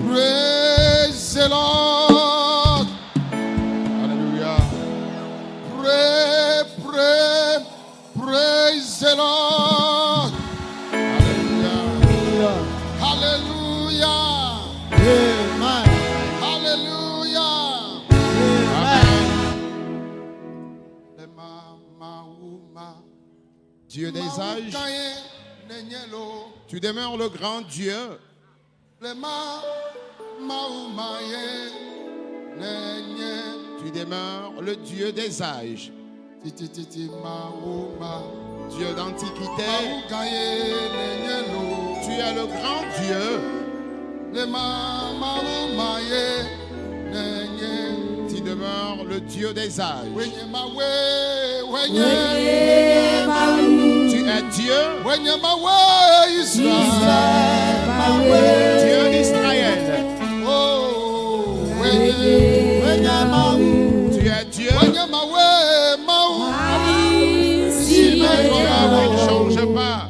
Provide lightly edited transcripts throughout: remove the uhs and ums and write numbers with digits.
Praise the Lord. Hallelujah. Praise the Lord. Hallelujah. Hallelujah. Amen. Hallelujah. Amen. Dieu des âges, tu demeures le grand Dieu. Tu demeures le Dieu des âges. Dieu d'antiquité. Tu es le grand Dieu. Tu demeures le Dieu des âges. Tu es Dieu. Dieu d'Israël. Tu es Dieu. Ton nom ne change pas.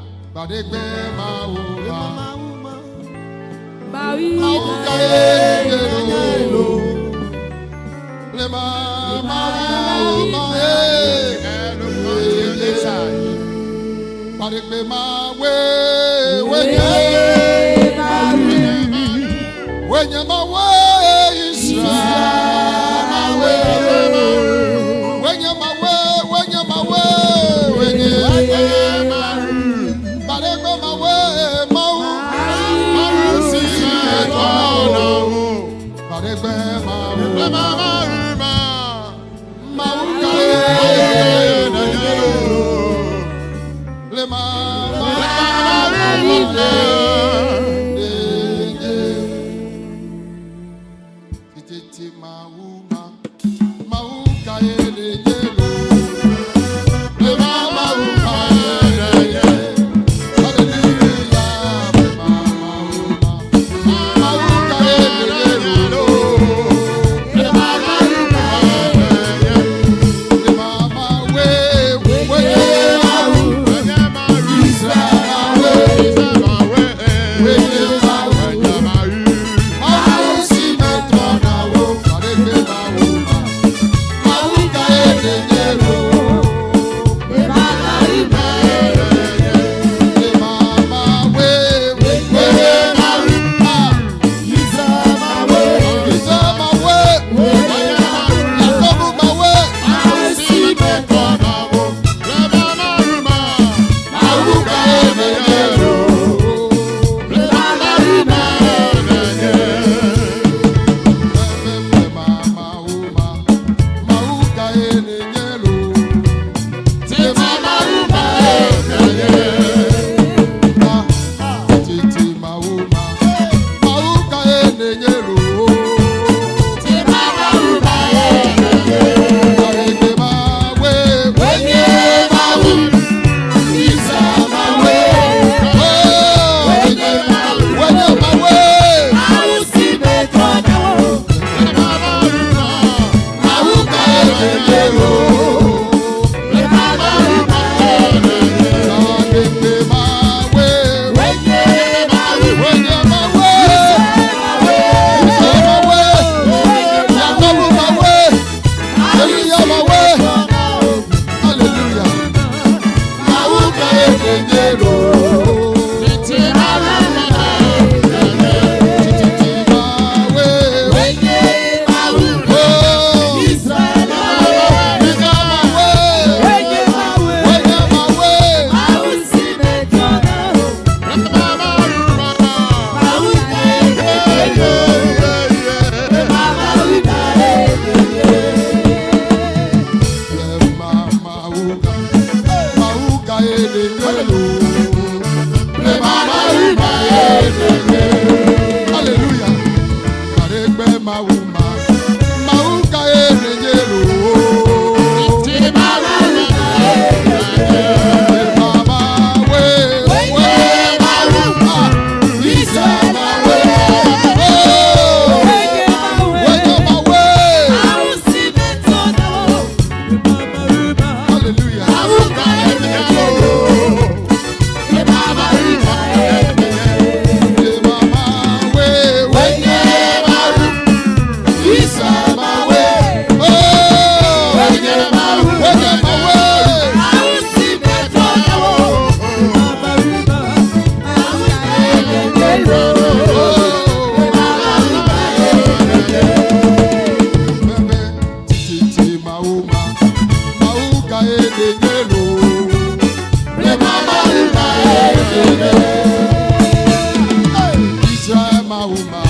mauma.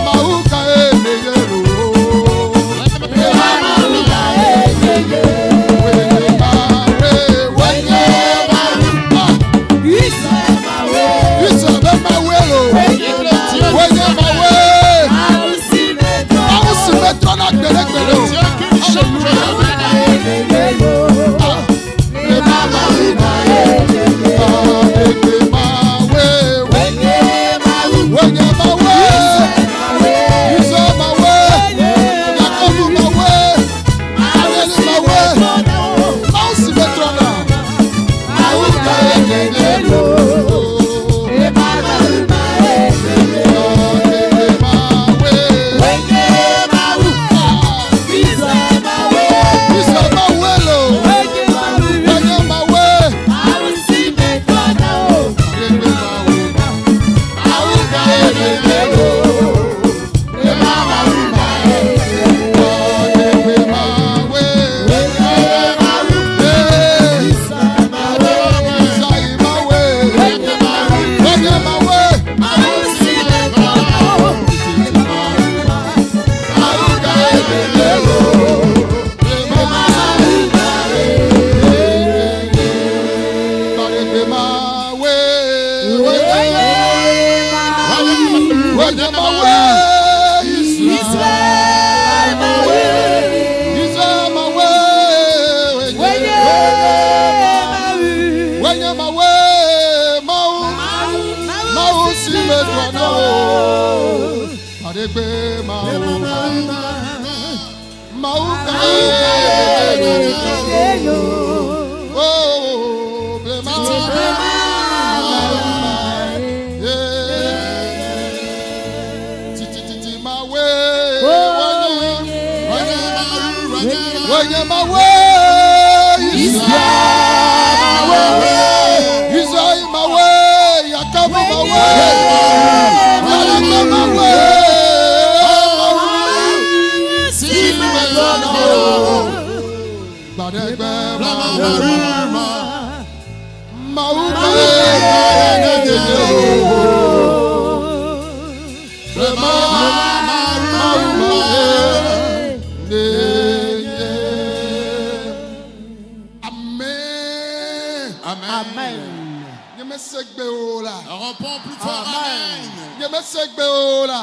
Mauka enegero.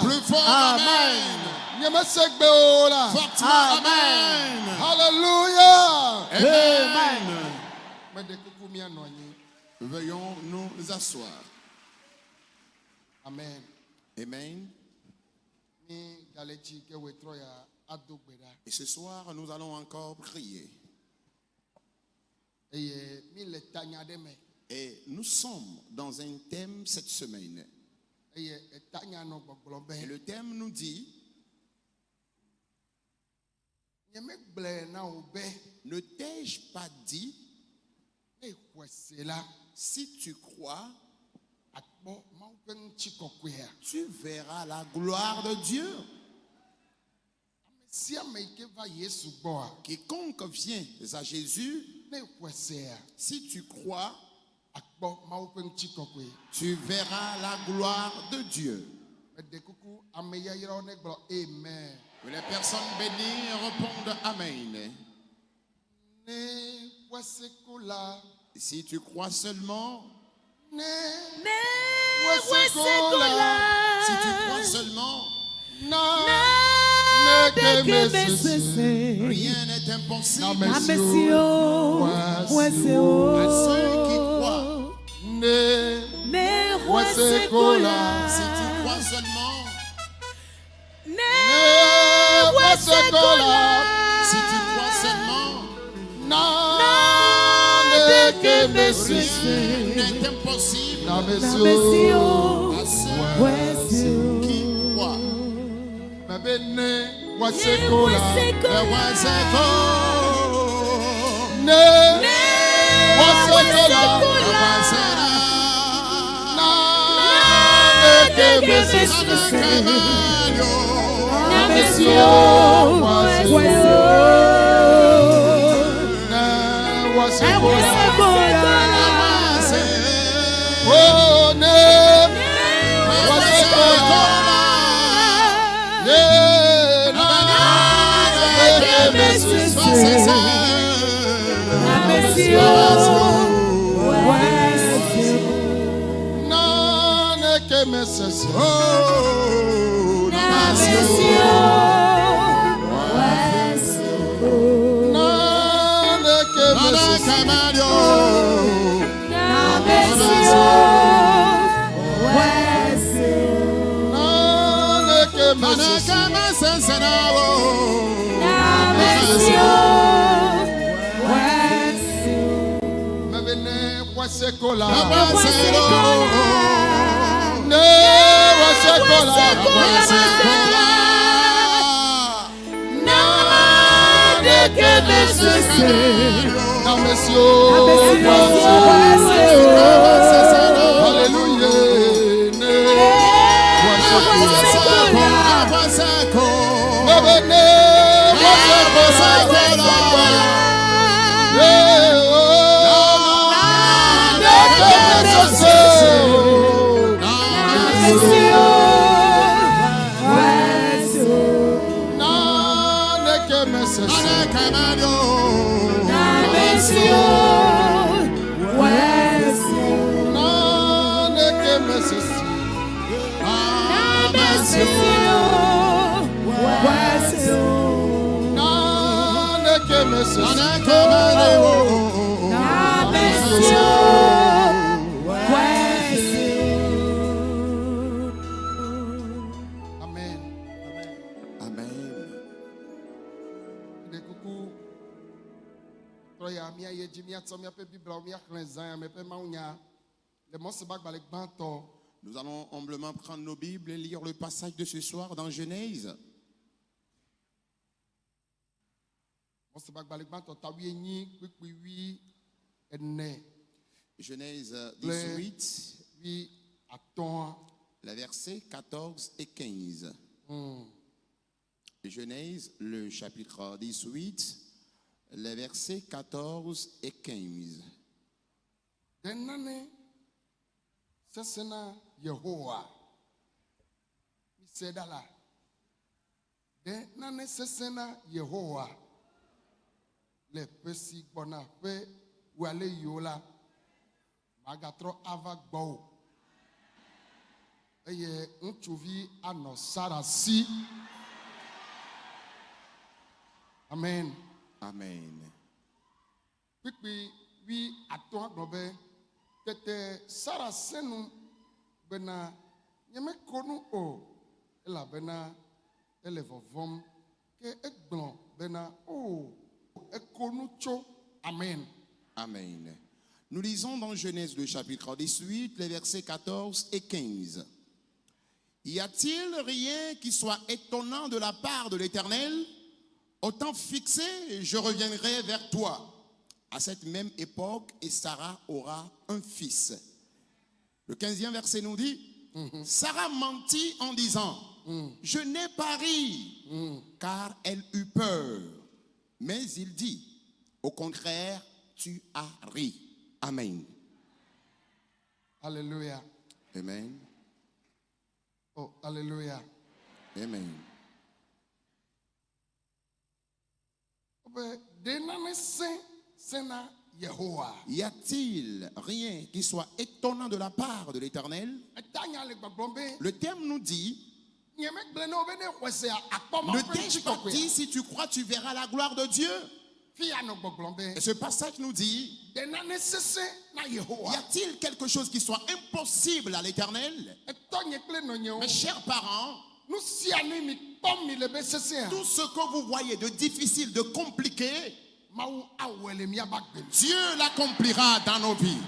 Plus fort, amen. Amen. Hallelujah. Amen. Veuillons nous asseoir. Amen. Amen. Et ce soir, nous allons encore prier. Et nous sommes dans un thème cette semaine. Et le thème nous dit: ne t'ai-je pas dit, si tu crois, tu verras la gloire de Dieu. Quiconque vient à Jésus, si tu crois, tu verras la gloire de Dieu. Que les personnes bénies répondent Amen. Si tu crois seulement, si tu crois seulement, rien n'est impossible à ceux qui croient. Si tu crois seulement, si tu crois seulement, rien n'est impossible à ceux qui croient. Oh, Nous allons humblement prendre nos Bibles et lire le passage de ce soir dans Genèse. Genèse 18, les versets 14 et 15. Genèse, le chapitre 18, les versets 14 et 15. Sesena Yehowa Misedala de nane sesena Yehowa le pesi bona pe wale yola magatro ava gbo eye ntouvi ano sarasi. Amen. Amen. Pipi wi ato agbobe tete Sarah senu bena nyeme konu o ela bena ele vovom ke egbon bena o ekonu cho. Amen. Amen. Nous lisons dans Genèse le chapitre 18 les versets 14 et 15. Y a-t-il rien qui soit étonnant de la part de l'Éternel? Au temps fixé, je reviendrai vers toi. À cette même époque, et Sarah aura un fils. Le 15e verset nous dit, Sarah mentit en disant, je n'ai pas ri, car elle eut peur. Mais il dit, au contraire, tu as ri. Amen. Alléluia. Amen. Oh, alléluia. Amen. Y a-t-il rien qui soit étonnant de la part de l'Éternel? Le terme nous dit, ne t'ai-je pas dit, si tu crois, tu verras la gloire de Dieu. Et ce passage nous dit, y a-t-il quelque chose qui soit impossible à l'Éternel? Mes chers parents, tout ce que vous voyez de difficile, de compliqué, Dieu l'accomplira dans nos vies.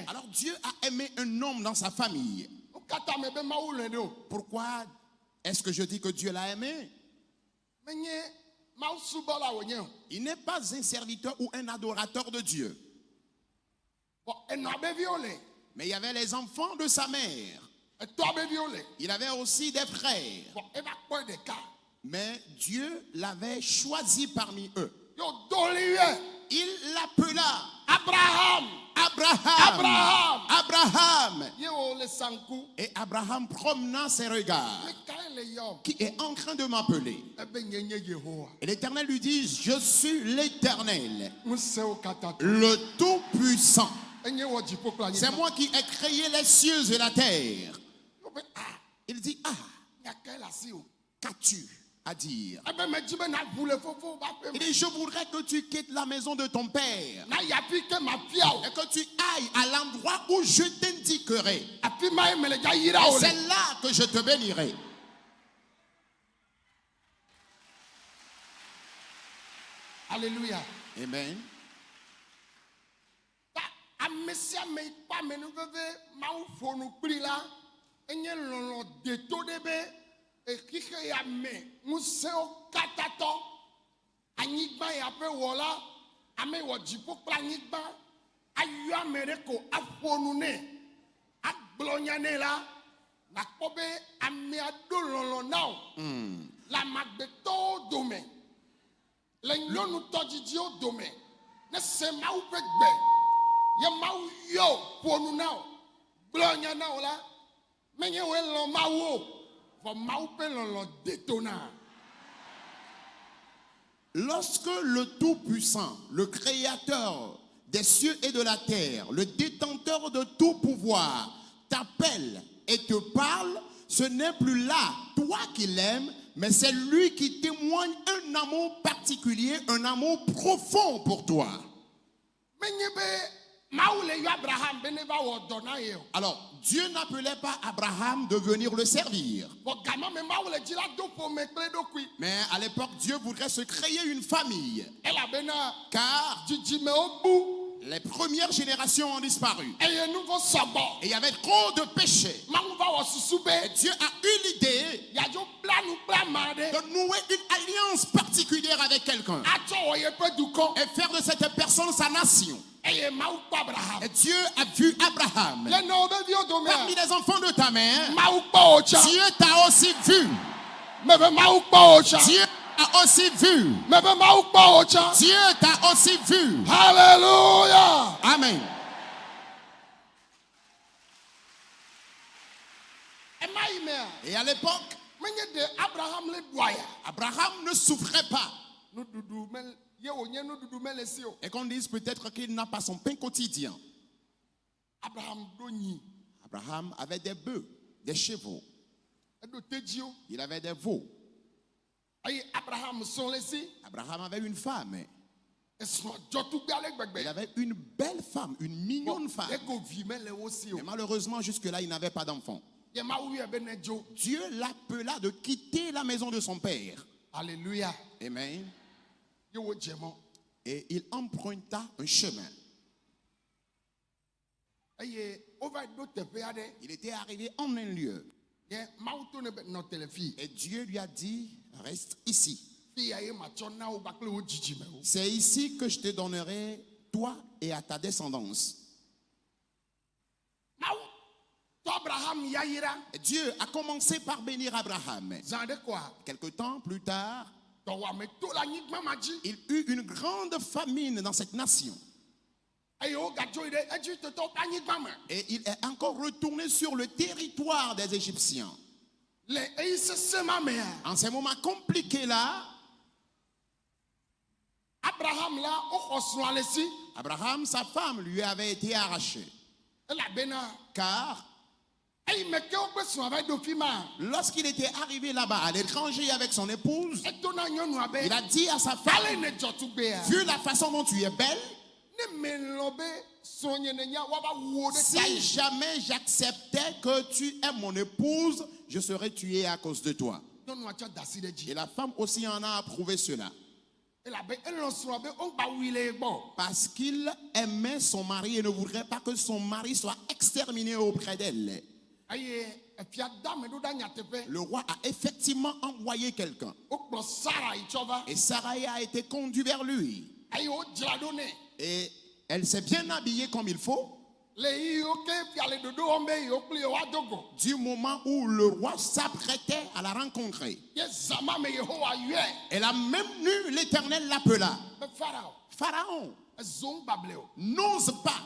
Alors Dieu a aimé un homme dans sa famille. Pourquoi est-ce que je dis que Dieu l'a aimé? Il n'est pas un serviteur ou un adorateur de Dieu. Mais il y avait les enfants de sa mère. Il avait aussi des frères. Mais Dieu l'avait choisi parmi eux. Il l'appela Abraham. Et Abraham promena ses regards. Qui est en train de m'appeler? Et l'Éternel lui dit, je suis l'Éternel, le Tout-Puissant. enye wɔ dziƒo kple C'est anyigba. moi qui ai créé les cieux et la terre. Wobe, Il dit, ah, nyaka le asi o. qu'as-tu à dire? Ebe medzi be naʋu le fofo ƒe aƒe Il me. dit, je voudrais que tu quittes la maison de ton père Na yi afi ke mafia o. et que tu ailles à l'endroit où je t'indiquerai. Afi ma ye mele dza yira Et o le. c'est là que je te bénirai. Alléluia. Amen. Ta ame sia ame yi kpɔ amenuveve Mawu ƒo nu kpli la, enye lɔlɔ deto ɖe be exixe ya me ŋusẽwo katã tɔ. Anyigba ya ƒe wɔla, ame yi wɔ dziƒo kple anyigba, ayɔ ame ɖe ko aƒo nu nɛ, agblɔ nya nɛ la, nakpɔ be amea ɖo lɔlɔ na o. Le amagbetɔwo dome, le nyɔnu tɔdzidziwo dome, ne se Mawu ƒe gbe, ye Mawu yɔ ƒo nu na o, gblɔ nya na o la, menye woe lɔ Mawu o, vɔ Mawu ƒe lɔlɔ de to na. Lorsque le Tout-Puissant, le Créateur des cieux et de la terre, le détenteur de tout pouvoir, t'appelle et te parle, ce n'est plus là toi qui l'aimes, mais c'est lui qui témoigne un amour particulier, un amour profond pour toi. Menye be Mawu le yɔ Abraham be ne va wɔ dɔ na ye o. Alors, Dieu n'appelait pas Abraham de venir le servir. Vɔ gama me Mawu le dzi la do ƒome kple eɖokui. Mais à l'époque, Dieu voudrait se créer une famille, Elabena car dzidzimewo bu les premières générations ont disparu. eye nu vɔ sɔgbɔ. Et il y avait trop de péchés. Mawu va wɔ susu be Et Dieu a eu l'idée yadzo bla nu kple ama ɖe de nouer une alliance particulière avec quelqu'un atsɔ wɔ yeƒe dukɔ. et faire de cette personne sa nation. Eye Mawu kpɔ Abraham. Et Dieu a vu Abraham. Le nɔwo be viwo Parmi dome, les enfants de ta mère, Mawu kpɔ wo tsã. Dieu t'a aussi vu. Mebe Mawu kpɔ wo tsã. Dieu a aussi vu. Mebe Mawu kpɔ wo tsã. Dieu t'a aussi vu. Hallelujah. Amen. Ema yi mea, Et à l'époque, menye de Abraham le ɖua ya. Abraham ne souffrait pas. Nuɖuɖu me ye wònye nuɖuɖu mele si o. Et qu'on dise peut-être qu'il n'a pas son pain quotidien. Abraham ɖo nyi, Abraham avait des bœufs, des chevaux. eɖo tedziwo. Il avait des veaux. Eye Abraham sɔn le si, Abraham avait une femme. esrɔ̃ dzɔtugbe ale gbegbe. Il avait une belle femme, une mignonne femme. Eko vi mele wo si o. Mais malheureusement, jusque-là, il n'avait pas d'enfant. Ye Mawu yɔe be nedzo. Dieu l'appela de quitter la maison de son père. Alléluia. Amen. Ye wo dze mɔ. Et il emprunta un chemin. Eye wova ɖo teƒe aɖe. Il était arrivé en un lieu. Ye Mawu to ne be nɔ tele fi. Et Dieu lui a dit, reste ici. Fi ya ye matsɔ na wo kpakple wo dzidzimewo. C'est ici que je te donnerai, toi et à ta descendance. Mawu tɔ Abraham yayira. Et Dieu a commencé par bénir Abraham. Zã ɖe koa, Quelque temps plus tard, dɔwɔame to le anyigba ma dzi. il eut une grande famine dans cette nation. Eye wogadzo yi ɖe Egiptetɔwo ƒe anyigba me. Et il est encore retourné sur le territoire des Égyptiens. Le eyi sesẽ ma mea, En ces moments compliqués-là, Abraham la woxɔ srɔ̃a le si. Abraham, sa femme, lui avait été arrachée. Elabena Car eyi me ke woƒe srɔ̃a va ɖo fi ma. lorsqu'il était arrivé là-bas, à l'étranger avec son épouse, Eto na nyɔnua be. il a dit à sa Ale femme, ne dzɔtugbea. vu la façon dont tu es belle, Ne melɔ̃ be srɔ̃nye nenya woava wu wo ɖe ta si yi. jamais j'acceptais que tu es mon épouse, je serais tué à cause de toi. Nyɔnua tsɔ da asi ɖe Et dzi. la femme aussi en a approuvé cela. Elabe elɔ srɔ̃a be wogba wui le ye gbɔ. Parce qu'il aimait son mari et ne voudrait pas que son mari soit exterminé auprès d'elle. Eye efia da ame ɖo ɖa nyateƒe. Le roi a effectivement envoyé quelqu'un. Wokplɔ Sara yi tsɔ va. Et Sarai a été conduit vers lui. Eye wodzra ɖo nɛ. Et elle s'est bien habillée comme il faut. Le yiwo ke fia le ɖoɖo wɔm be yewo kple yewo ado go. Du moment où le roi s'apprêtait à la rencontrer. Ye zama me Yehowa yɔe. Et la même nuit, l'Éternel l'appela. Be Farao, Pharaon, ezo ŋugbable o. n'ose pas.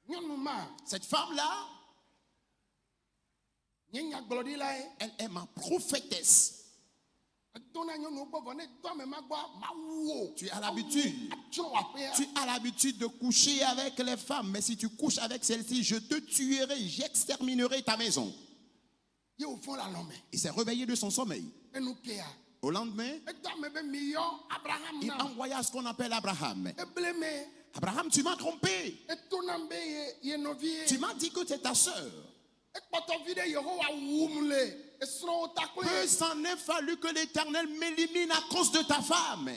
Nyɔnu ma, Cette femme-là, nye nyagblɔɖila ye. elle est ma prophétesse. Tu as l'habitude. Tu as l'habitude de coucher avec les femmes. Mais si tu couches avec celle-ci, je te tuerai, j'exterminerai ta maison. Il s'est réveillé de son sommeil. Au lendemain, il envoya ce qu'on appelle Abraham. Abraham, tu m'as trompé. Tu m'as dit que c'est ta sœur. Peu s'en est fallu que l'Éternel m'élimine à cause de ta femme.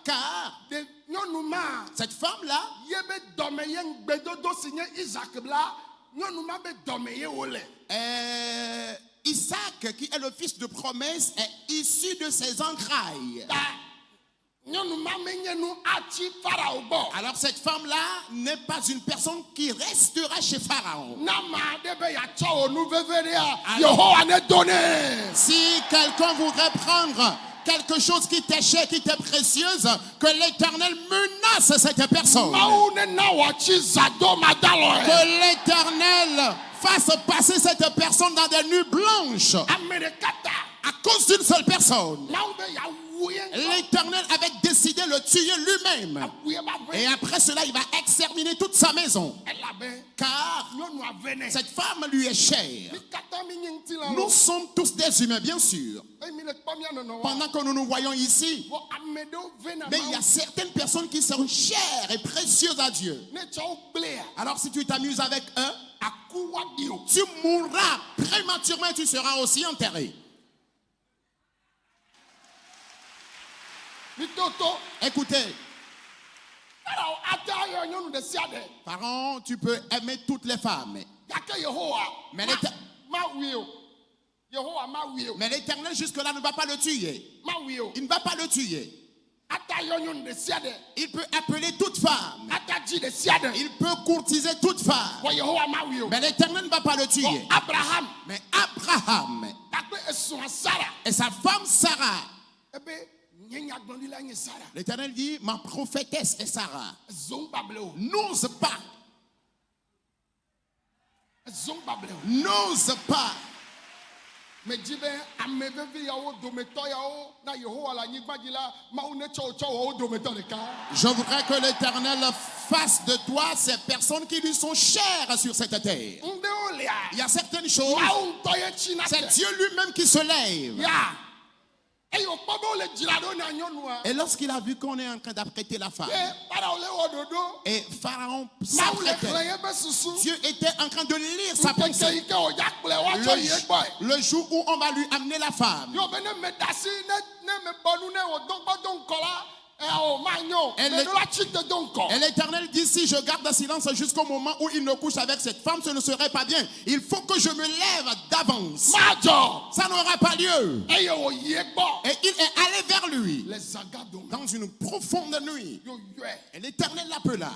Car cette femme-là, Isaac, qui est le fils de promesse, est issu de ses entrailles. Alors cette femme-là n'est pas une personne qui restera chez Pharaon. Si quelqu'un voudrait prendre quelque chose qui t'est cher, qui t'est précieuse, que l'Éternel menace cette personne. Que l'Éternel fasse passer cette personne dans des nuits blanches à cause d'une seule personne. L'Éternel avait décidé de le tuer lui-même. Et après cela, il va exterminer toute sa maison. Car cette femme lui est chère. Nous sommes tous des humains, bien sûr. Pendant que nous nous voyons ici, mais il y a certaines personnes qui sont chères et précieuses à Dieu. Alors si tu t'amuses avec eux, tu mourras prématurément et tu seras aussi enterré. Écoutez, Pharaon, tu peux aimer toutes les femmes. Mais l'Éternel jusque-là ne va pas le tuer. Il ne va pas le tuer. Il peut appeler toute femme. Il peut courtiser toute femme. Mais l'Éternel ne va pas le tuer. Mais Abraham et sa femme Sarah. L'Éternel dit, ma prophétesse est Sarah. N'ose pas. N'ose pas. Je voudrais que l'Éternel fasse de toi ces personnes qui lui sont chères sur cette terre. Il y a certaines choses, c'est Dieu lui-même qui se lève. Et lorsqu'il a vu qu'on est en train d'apprêter la femme, et Pharaon s'apprêtait, Dieu était en train de lire sa pensée. Le jour où on va lui amener la femme, et l'Éternel dit, si je garde le silence jusqu'au moment où il ne couche avec cette femme, ce ne serait pas bien. Il faut que je me lève d'avance. Ça n'aura pas lieu. Et il est allé vers lui dans une profonde nuit. Et l'Éternel l'appela.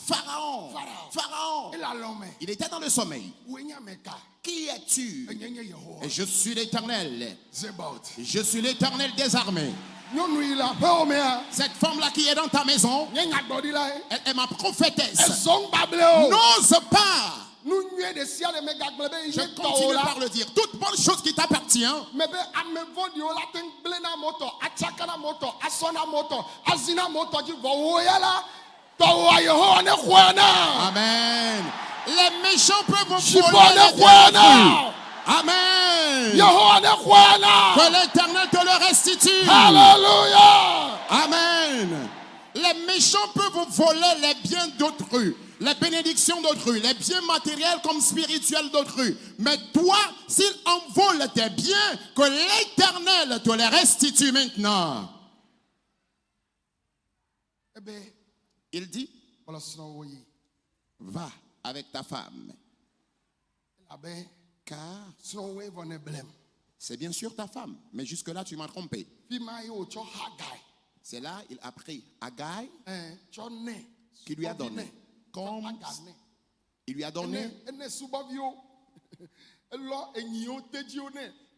Pharaon, Pharaon. Il était dans le sommeil. Qui es-tu? Et je suis l'Éternel. Je suis l'Éternel des armées. Cette femme-là qui est dans ta maison, elle est ma prophétesse. N'ose pas. Je continue par le dire. Toute bonne chose qui t'appartient. Amen. Les méchants peuvent voler les biens. Amen. Que l'Éternel te le restitue. Alléluia. Amen. Les méchants peuvent voler les biens d'autrui, les bénédictions d'autrui, les biens matériels comme spirituels d'autrui. Mais toi, s'ils envolent tes biens, que l'Éternel te les restitue maintenant. Il dit, va avec ta femme. Car c'est bien sûr ta femme, mais jusque-là tu m'as trompé. C'est là il a pris Agai qui lui a donné. Comme il lui a donné.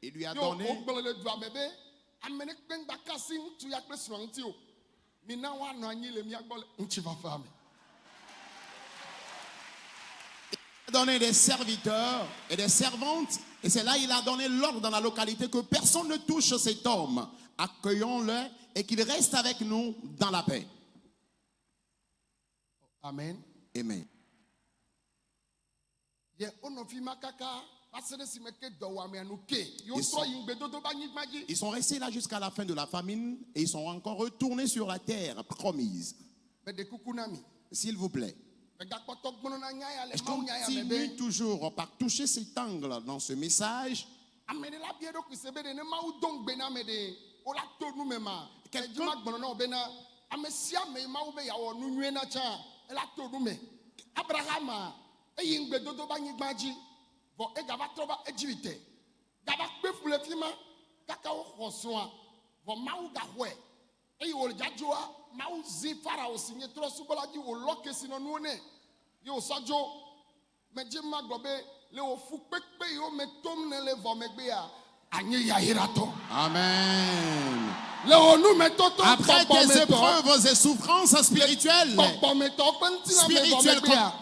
Il lui a donné. donné des serviteurs et des servantes. Et c'est là il a donné l'ordre dans la localité que personne ne touche cet homme. Accueillons-le et qu'il reste avec nous dans la paix. Amen. Amen. Ye onofi makaka pasere si meke dowame anuke. Yo Ils so sont- yingbe dodo ba nyigmaji. Ils sont restés là jusqu'à la fin de la famine et ils sont encore retournés sur la terre promise. Be de kukunami. S'il vous plaît, Be gakpoto gbono na nyaya le je mau nyaya continue mebe. toujours par toucher cet angle dans ce message. Amene la biedo kusebe de ne mau dongbe na me de ola to nu mema. Quelqu'un- Ejuma gbono na obena amesia me mau be yawo nu nwe na cha ela to nu me. Abraham eyingbe dodo ba nyigmaji. Vo e gaba troba ejirite. Gaba pe fule fima kaka o khosoa. Vo mau ga hwe. Eyi wol jajua mau zi farao sinye tro subola ji wo loke sino nuone. Yo sojo meje magbobe le o fu pepe yo me tom ne le vo megbe a anye ya hirato. Amen. Le o nu me toto Après tes épreuves et souffrances spirituelles, Papa me to pentina me vo spirituelles megbe a.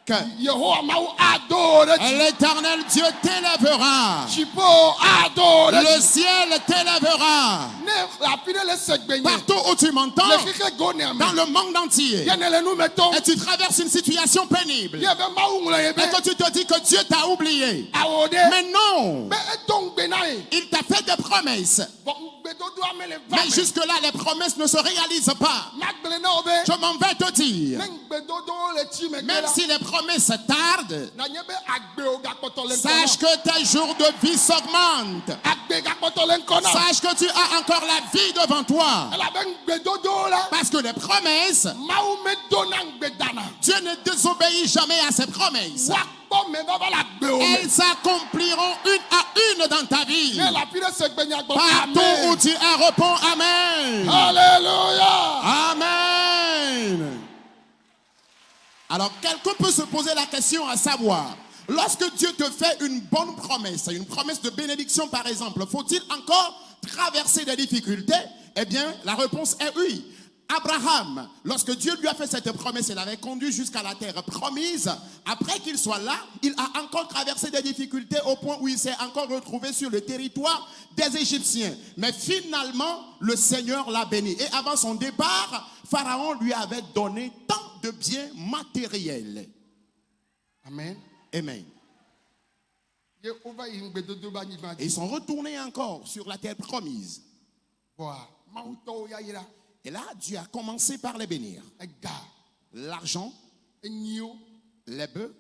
que Yehowa mau adore ti. l'Éternel Dieu t'élèvera. Chipo adore Le ti. ciel t'élèvera. Ne la pine le segbenye. Partout où tu m'entends, Le kike go ne ame. dans le monde entier, Ye ne le nu me tom. et tu traverses une situation pénible, Ye be mau ngula ye et be. que tu te dis que Dieu t'a oublié. Awode. Mais non, Be dongbe na e. il t'a fait des promesses. Vo ngbe dodo ame le va. Mais jusque-là, les promesses ne se réalisent pas. Magbele na obe. Je m'en vais te dire, même si les promesses tardent, sache que tes jours de vie s'augmentent. Sache que tu as encore la vie devant toi. Parce que les promesses, Dieu ne désobéit jamais à ses promesses. Elles s'accompliront une à une dans ta vie. Partout où tu es, réponds Amen. Alléluia. Amen. Alors, quelqu'un peut se poser la question à savoir, lorsque Dieu te fait une bonne promesse, une promesse de bénédiction par exemple, faut-il encore traverser des difficultés? Eh bien, la réponse est oui. Abraham, lorsque Dieu lui a fait cette promesse, il l'avait conduit jusqu'à la terre promise. Après qu'il soit là, il a encore traversé des difficultés au point où il s'est encore retrouvé sur le territoire des Égyptiens. Mais finalement, le Seigneur l'a béni. Et avant son départ, Pharaon lui avait donné tant de biens matériels. Amen. Amen. Et ils sont retournés encore sur la terre promise. Et là, Dieu a commencé par les bénir. L'argent, les bœufs,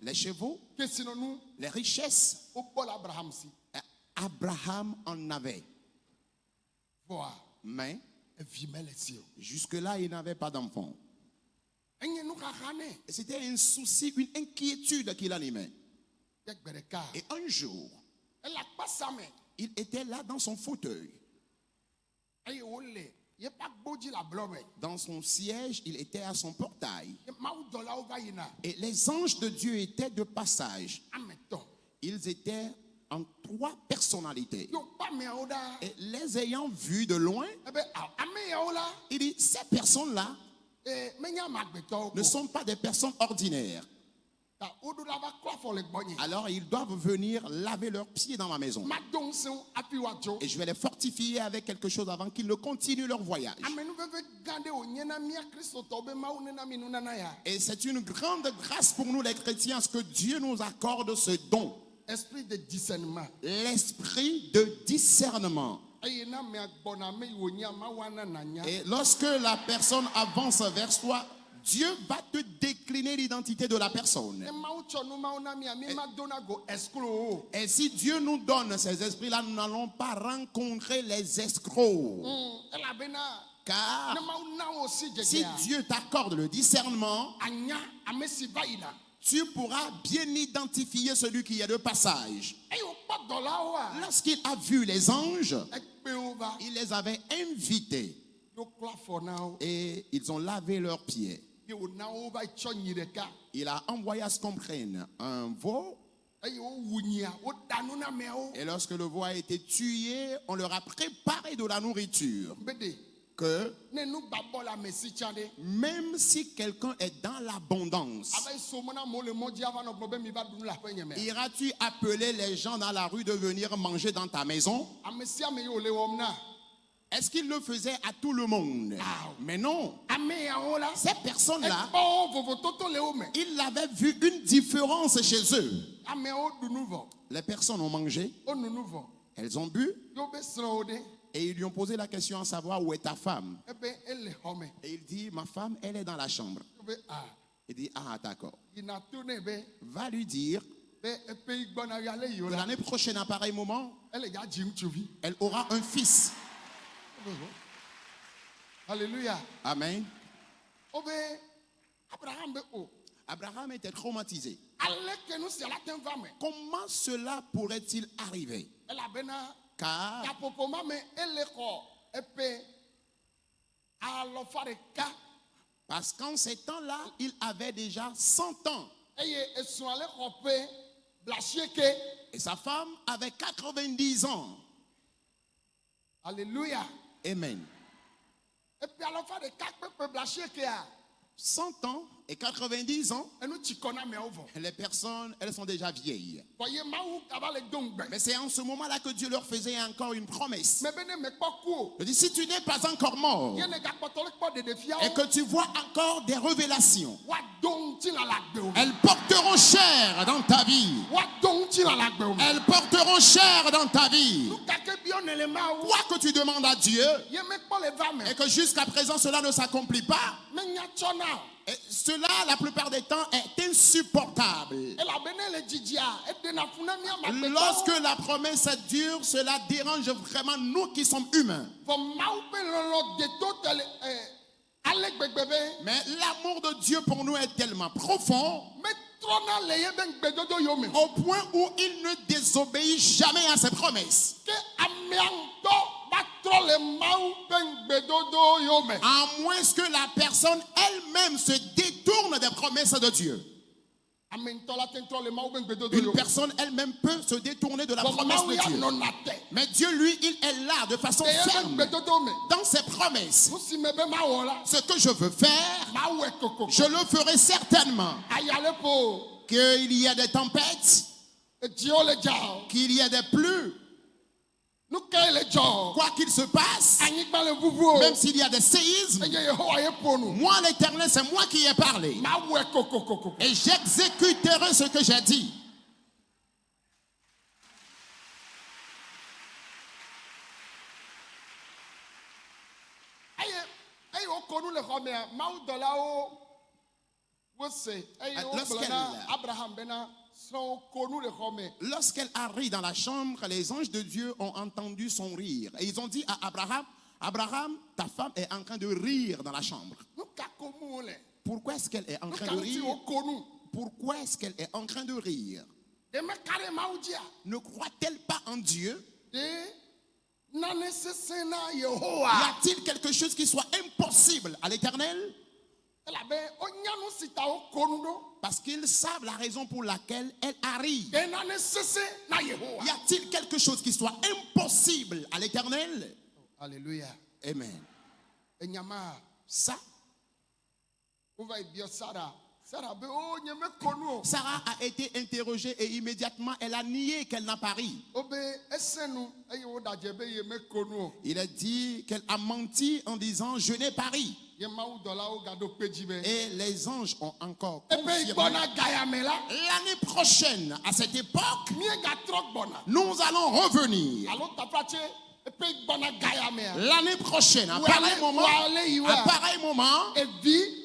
les chevaux, les richesses. Abraham en avait. Mais jusque-là, il n'avait pas d'enfant. Et c'était un souci, une inquiétude qui l'animait. Et un jour, il était là dans son fauteuil. Dans son siège, il était à son portail. Et les anges de Dieu étaient de passage. Ils étaient en 3 personnalités. Et les ayant vus de loin, il dit, ces personnes-là ne sont pas des personnes ordinaires. Alors ils doivent venir laver leurs pieds dans ma maison. Et je vais les fortifier avec quelque chose avant qu'ils ne continuent leur voyage. Et c'est une grande grâce pour nous les chrétiens ce que Dieu nous accorde ce don. Esprit de discernement. L'esprit de discernement. Et lorsque la personne avance vers toi, Dieu va te décliner l'identité de la personne. Et si Dieu nous donne ces esprits-là, nous n'allons pas rencontrer les escrocs. Car si Dieu t'accorde le discernement, tu pourras bien identifier celui qui est de passage. Lorsqu'il a vu les anges, il les avait invités. Et ils ont lavé leurs pieds. Il a envoyé à ce qu'on prenne un veau. Et lorsque le veau a été tué, on leur a préparé de la nourriture. que ne nu gbabɔ la me si tsa ɖe. même si quelqu'un est dans l'abondance, Abe somona mo le mɔdzi ava nɔ gblɔ be mi va ɖu nu le aƒenye me. iras-tu appeler les gens dans la rue de venir manger dans ta maison? Ame sia ame yi wo le wɔm na. Est-ce qu'il le faisait à tout le monde? Mais non. Ame yawo la. Ces personnes-là, Ekpɔ vovototo le wo me. ils avaient vu une différence chez eux. Amewo ɖu nu vɔ. Les personnes ont mangé, Wo nu nu vɔ. elles ont bu, Yo be srɔ̃wo ɖe. et ils lui ont posé la question à savoir où est ta femme. Ebe ele xɔ me. Et il dit, ma femme, elle est dans la chambre. Yo be Il dit, ah d'accord. yina to ne be Va lui dire be epe yi gbɔna ya le yi o que la. l'année prochaine, à pareil moment, Ele ya dzi ŋutsuvi. elle aura un fils. Alléluia. Amen. O be Abraham be o. Abraham était traumatisé. Aleke nu sia la te va me. Comment cela pourrait-il arriver? Elabena Car kaƒoƒo ma me ele xɔ epe alɔfa ɖeka parce qu'en ces temps-là, il avait déjà 100 ans. eye esrɔ̃a le xɔ ƒe blaasieke. Et sa femme avait 90 ans. Alléluia. Amen. Epe alɔfa ɖeka kpe ƒe blaasiekea 100 ans et 90 ans, enu tsi kɔ na ameawo vɔ. les personnes, elles sont déjà vieilles. Vɔ ye Mawu gava le do ŋugbe. Mais c'est en ce moment-là que Dieu leur faisait encore une promesse. Me be ne mekpɔ ku o. Il dit, si tu n'es pas encore mort Ye ne gakpɔtɔ le kpɔ et ɖeɖefiawo. que tu vois encore des révélations, Woado ŋutilã le agbewo me. elles porteront chair dans ta vie. Woado ŋutilã le agbewo me. Elles porteront chair dans ta vie. Nu gake biɔ nelemawo. Quoi que tu demandes à Dieu Ye mekpɔ le va me. et que jusqu'à présent cela ne s'accomplit pas, Menya tsɔna o. et cela la plupart des temps est insupportable. Elabena le dzidzia eɖena fu na mía Lorsque amegbetɔwo. la promesse est dure, cela dérange vraiment nous qui sommes humains. Vɔ Mawu ƒe lɔlɔ de to te le ale gbegbe be Mais l'amour de Dieu pour nous est tellement profond metrɔna le ye be ŋgbedodo yo me. au point où il ne désobéit jamais à ses promesses. Ke amea ŋutɔ va trɔ le Mawu ƒe ŋgbedodo yo me. À moins que la personne elle-même se détourne des promesses de Dieu. Ame ŋutɔ la te trɔ le Mawu ƒe ŋgbedodo Une yo me. personne elle-même peut se détourner de la Vɔ promesse Mawu de ya Dieu. nɔna te. Mais Dieu, lui, il est là de façon Te ye ƒe ferme ŋgbedodo me. dans ses promesses. Nu si me be mawɔ la. Ce que je veux faire, Mawu ekoko. je le ferai certainement. Aya le po. Qu'il y ait des tempêtes, Edziwo le dza o. qu'il y ait des pluies, Nu ke le dzɔ o. quoi qu'il se passe, Anyigba le vuvu o. même s'il y a des séismes, Eye Yehowa ye ƒo nu. moi l'Éternel, c'est moi qui ai parlé. Mawu ekokokoko. Et j'exécuterai ce que j'ai dit. Eye woko nu le xɔ mea, mawudɔlawo wose eye wogblɔ na Abraham bena srɔ̃wo ko nu le xɔ me. Lorsqu'elle arrive dans la chambre, les anges de Dieu ont entendu son rire. Et ils ont dit à Abraham, Abraham, ta femme est en train de rire dans la chambre. Nu ka ko mu wo le. Pourquoi est-ce qu'elle est en Nu train ka de ŋuti rire? woko nu. Pourquoi est-ce qu'elle est en train de rire? De meka ɖe Mawu dzia. Ne croit-elle pas en Dieu? De nane sesẽ na Y Yehowa. a-t-il quelque chose qui soit impossible à l'Éternel? Elabe wonya nu si ta woko nu ɖo. Parce qu'ils savent la raison pour laquelle elle arrive. De nane sesẽ na Yehowa. Y a-t-il quelque chose qui soit impossible à l'Éternel? Alléluia. Amen. Enyama Ça, wova yi biɔ Sara. Sara be o nye me ko nu o. Sarah a été interrogée et immédiatement elle a nié qu'elle n'a pas ri. O be esẽ nu eye woɖadze be ye me ko nu o. Il a dit qu'elle a menti en disant je n'ai pas ri. Ye mawudɔlawo gaɖo kpe dzi be. Et les anges ont encore Ebe confirmé. gbɔna gayame la. L'année prochaine, à cette époque, Míegatrɔ gbɔna. nous allons revenir. Alo tapatse epe gbɔna gayamea. L'année prochaine, à pareil moment, Evi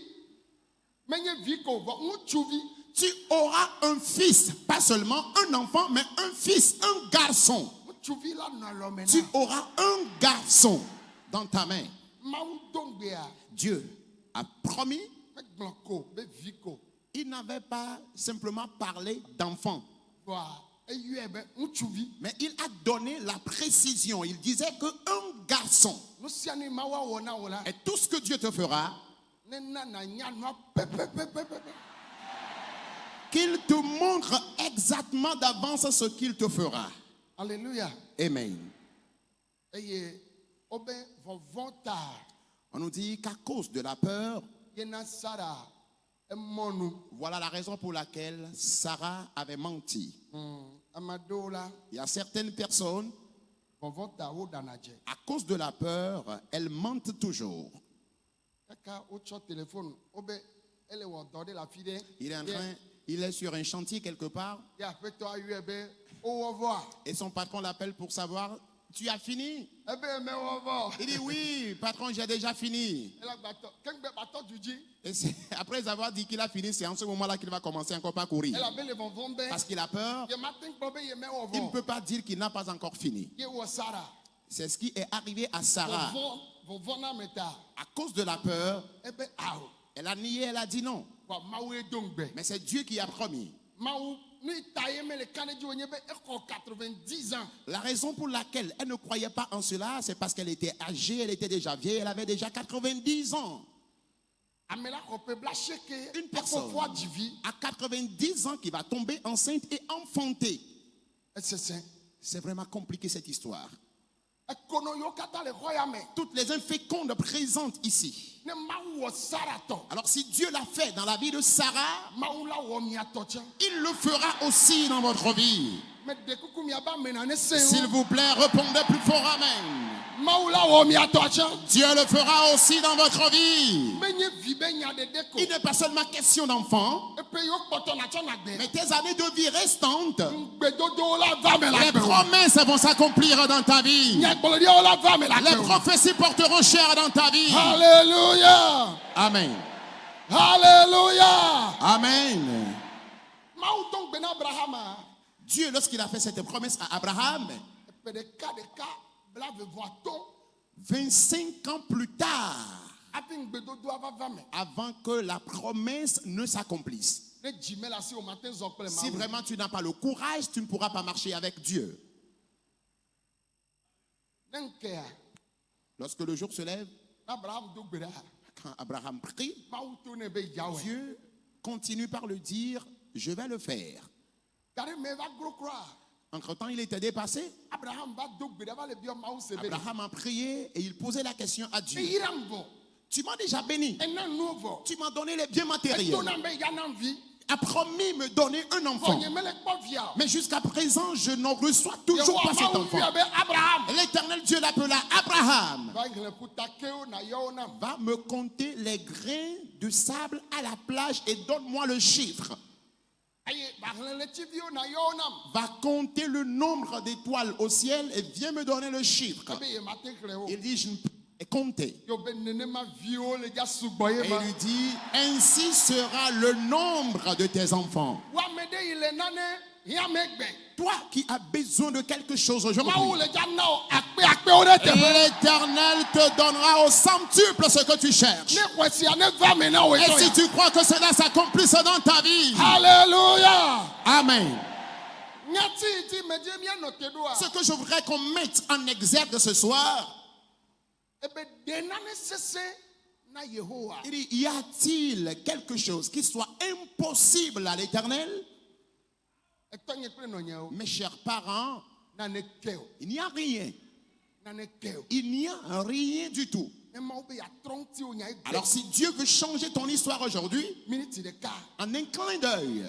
menye vi ko vɔ ŋutsuvi. tu auras un fils, pas seulement un enfant, mais un fils, un garçon. Ŋutsuvi la nɔ alɔme Tu na. auras un garçon dans ta main. Mawu do ŋgbea Dieu a promis. megblɔ ko be vi ko. Il n'avait pas simplement parlé d'enfant, Voa eyɔe be ŋutsuvi. mais il a donné la précision. Il disait qu'un garçon. Nu sia nu Mawu awɔ na wò la. Et tout ce que Dieu te fera, Ne nana nya nua pɛpɛpɛpɛpɛ. qu'il te montre exactement d'avance ce qu'il te fera. Alléluia. Amen. Eye wobe vɔvɔ ta. On nous dit qu'à cause de la peur, yena Sarah emonu voilà la raison pour laquelle Sarah avait menti. amadola Il y a certaines personnes, vovota wo danaje à cause de la peur, elles mentent toujours. kaka ocho téléphone obe ele wo dode la fide Il est sur un chantier quelque part ya peto ayu ebe o wo voir et son patron l'appelle pour savoir, tu as fini? ebe me wo voir Il dit oui, patron, j'ai déjà fini. ela bato kengbe bato juji Et après avoir dit qu'il a fini, c'est en ce moment-là qu'il va commencer encore par courir. ela bele vovombe Parce qu'il a peur, ye matin bobe ye me wo il ne voir peut pas dire qu'il n'a pas encore fini. ye wo Sarah C'est ce qui est arrivé à Sarah. vovona meta À cause de la peur, ebe awo elle a nié, elle a dit non. wa mawu edongbe Mais c'est Dieu qui a promis. mawu ni taye me le kaneji onye be eko 90 ans La raison pour laquelle elle ne croyait pas en cela, c'est parce qu'elle était âgée, elle était déjà vieille, elle avait déjà 90 ans. amela kope bla sheke Une personne fois divi à 90 ans qui va tomber enceinte et enfanter. c'est C'est vraiment compliqué cette histoire. ekono yo kata le royame Toutes les infécondes présentes ici. ne mawu wo Sarah to Alors si Dieu l'a fait dans la vie de Sarah, mawu la wo mia tocha il le fera aussi dans votre vie. me de kuku mia ba mena ne se S'il vous plaît, répondez plus fort Amen. mawu la wo mia tocha Dieu le fera aussi dans votre vie. menye vibe nya de deko Il n'est pas seulement question d'enfants, epe yo kpoto na cho na gbe mais tes années de vie restantes, gbedodo la va me la les gbe promesses vont s'accomplir dans ta vie. nya gbolo dia la va me la Les gbe prophéties porteront cher dans ta vie. Alléluia Amen. Alléluia Amen. mawu ton gbe na Abraham Dieu, lorsqu'il a fait cette promesse à Abraham, epe de ka bla ve voir to 25 ans plus tard, api gbedodo ava va me avant que la promesse ne s'accomplisse. ne jime la si o matin zokle Si mawu vraiment tu n'as pas le courage, tu ne pourras pas marcher avec Dieu. ne nkea Lorsque le jour se lève, Abraham do gbera quand Abraham prie, mawu to ne be yawe Dieu continue par le dire, je vais le faire. kare me va gro croire Entre-temps, il était dépassé. Abraham va do gbera va le bio mawu se be Abraham a prié et il posait la question à e Dieu. yiram vo Tu m'as déjà béni. e na no vo Tu m'as donné les biens e matériels. to na be ya na vi A promis me donner un enfant. onye mele kpo via Mais jusqu'à présent, je n'en reçois toujours pas cet enfant. be Abraham L'éternel Dieu l'appela Abraham. va ngele puta keo na yo na Va me compter les grains de sable à la plage et donne-moi le chiffre. aye ba ngele tivio na yo na Va compter le nombre d'étoiles au ciel et viens me donner le chiffre. be ye matin kreo Il dit, je ne peux pas compter. yo be nene ma vio le ja sugbo ye Et ma il lui dit, ainsi sera le nombre de tes enfants. wa me de ile nane ya me gbe Toi qui as besoin de quelque chose aujourd'hui, mawu le ja na o akpe o de te l'Éternel te donnera au centuple ce que tu cherches. ne kwesi ne va me na o Et to si ya tu crois que cela s'accomplisse dans ta vie, Alléluia Amen. nyati ti me je mi no tedo a Ce que je voudrais qu'on mette en exergue ce soir, ebe de nane sese na Yehowa il dit, y a-t-il quelque chose qui soit impossible à l'Éternel? etonye kple no nyeo Mes chers parents, na ne keo il n'y a rien. na ne keo Il n'y a rien du tout. e ma obe ya tronti o nya Alors si Dieu veut changer ton histoire aujourd'hui, minute de ka en un clin d'œil,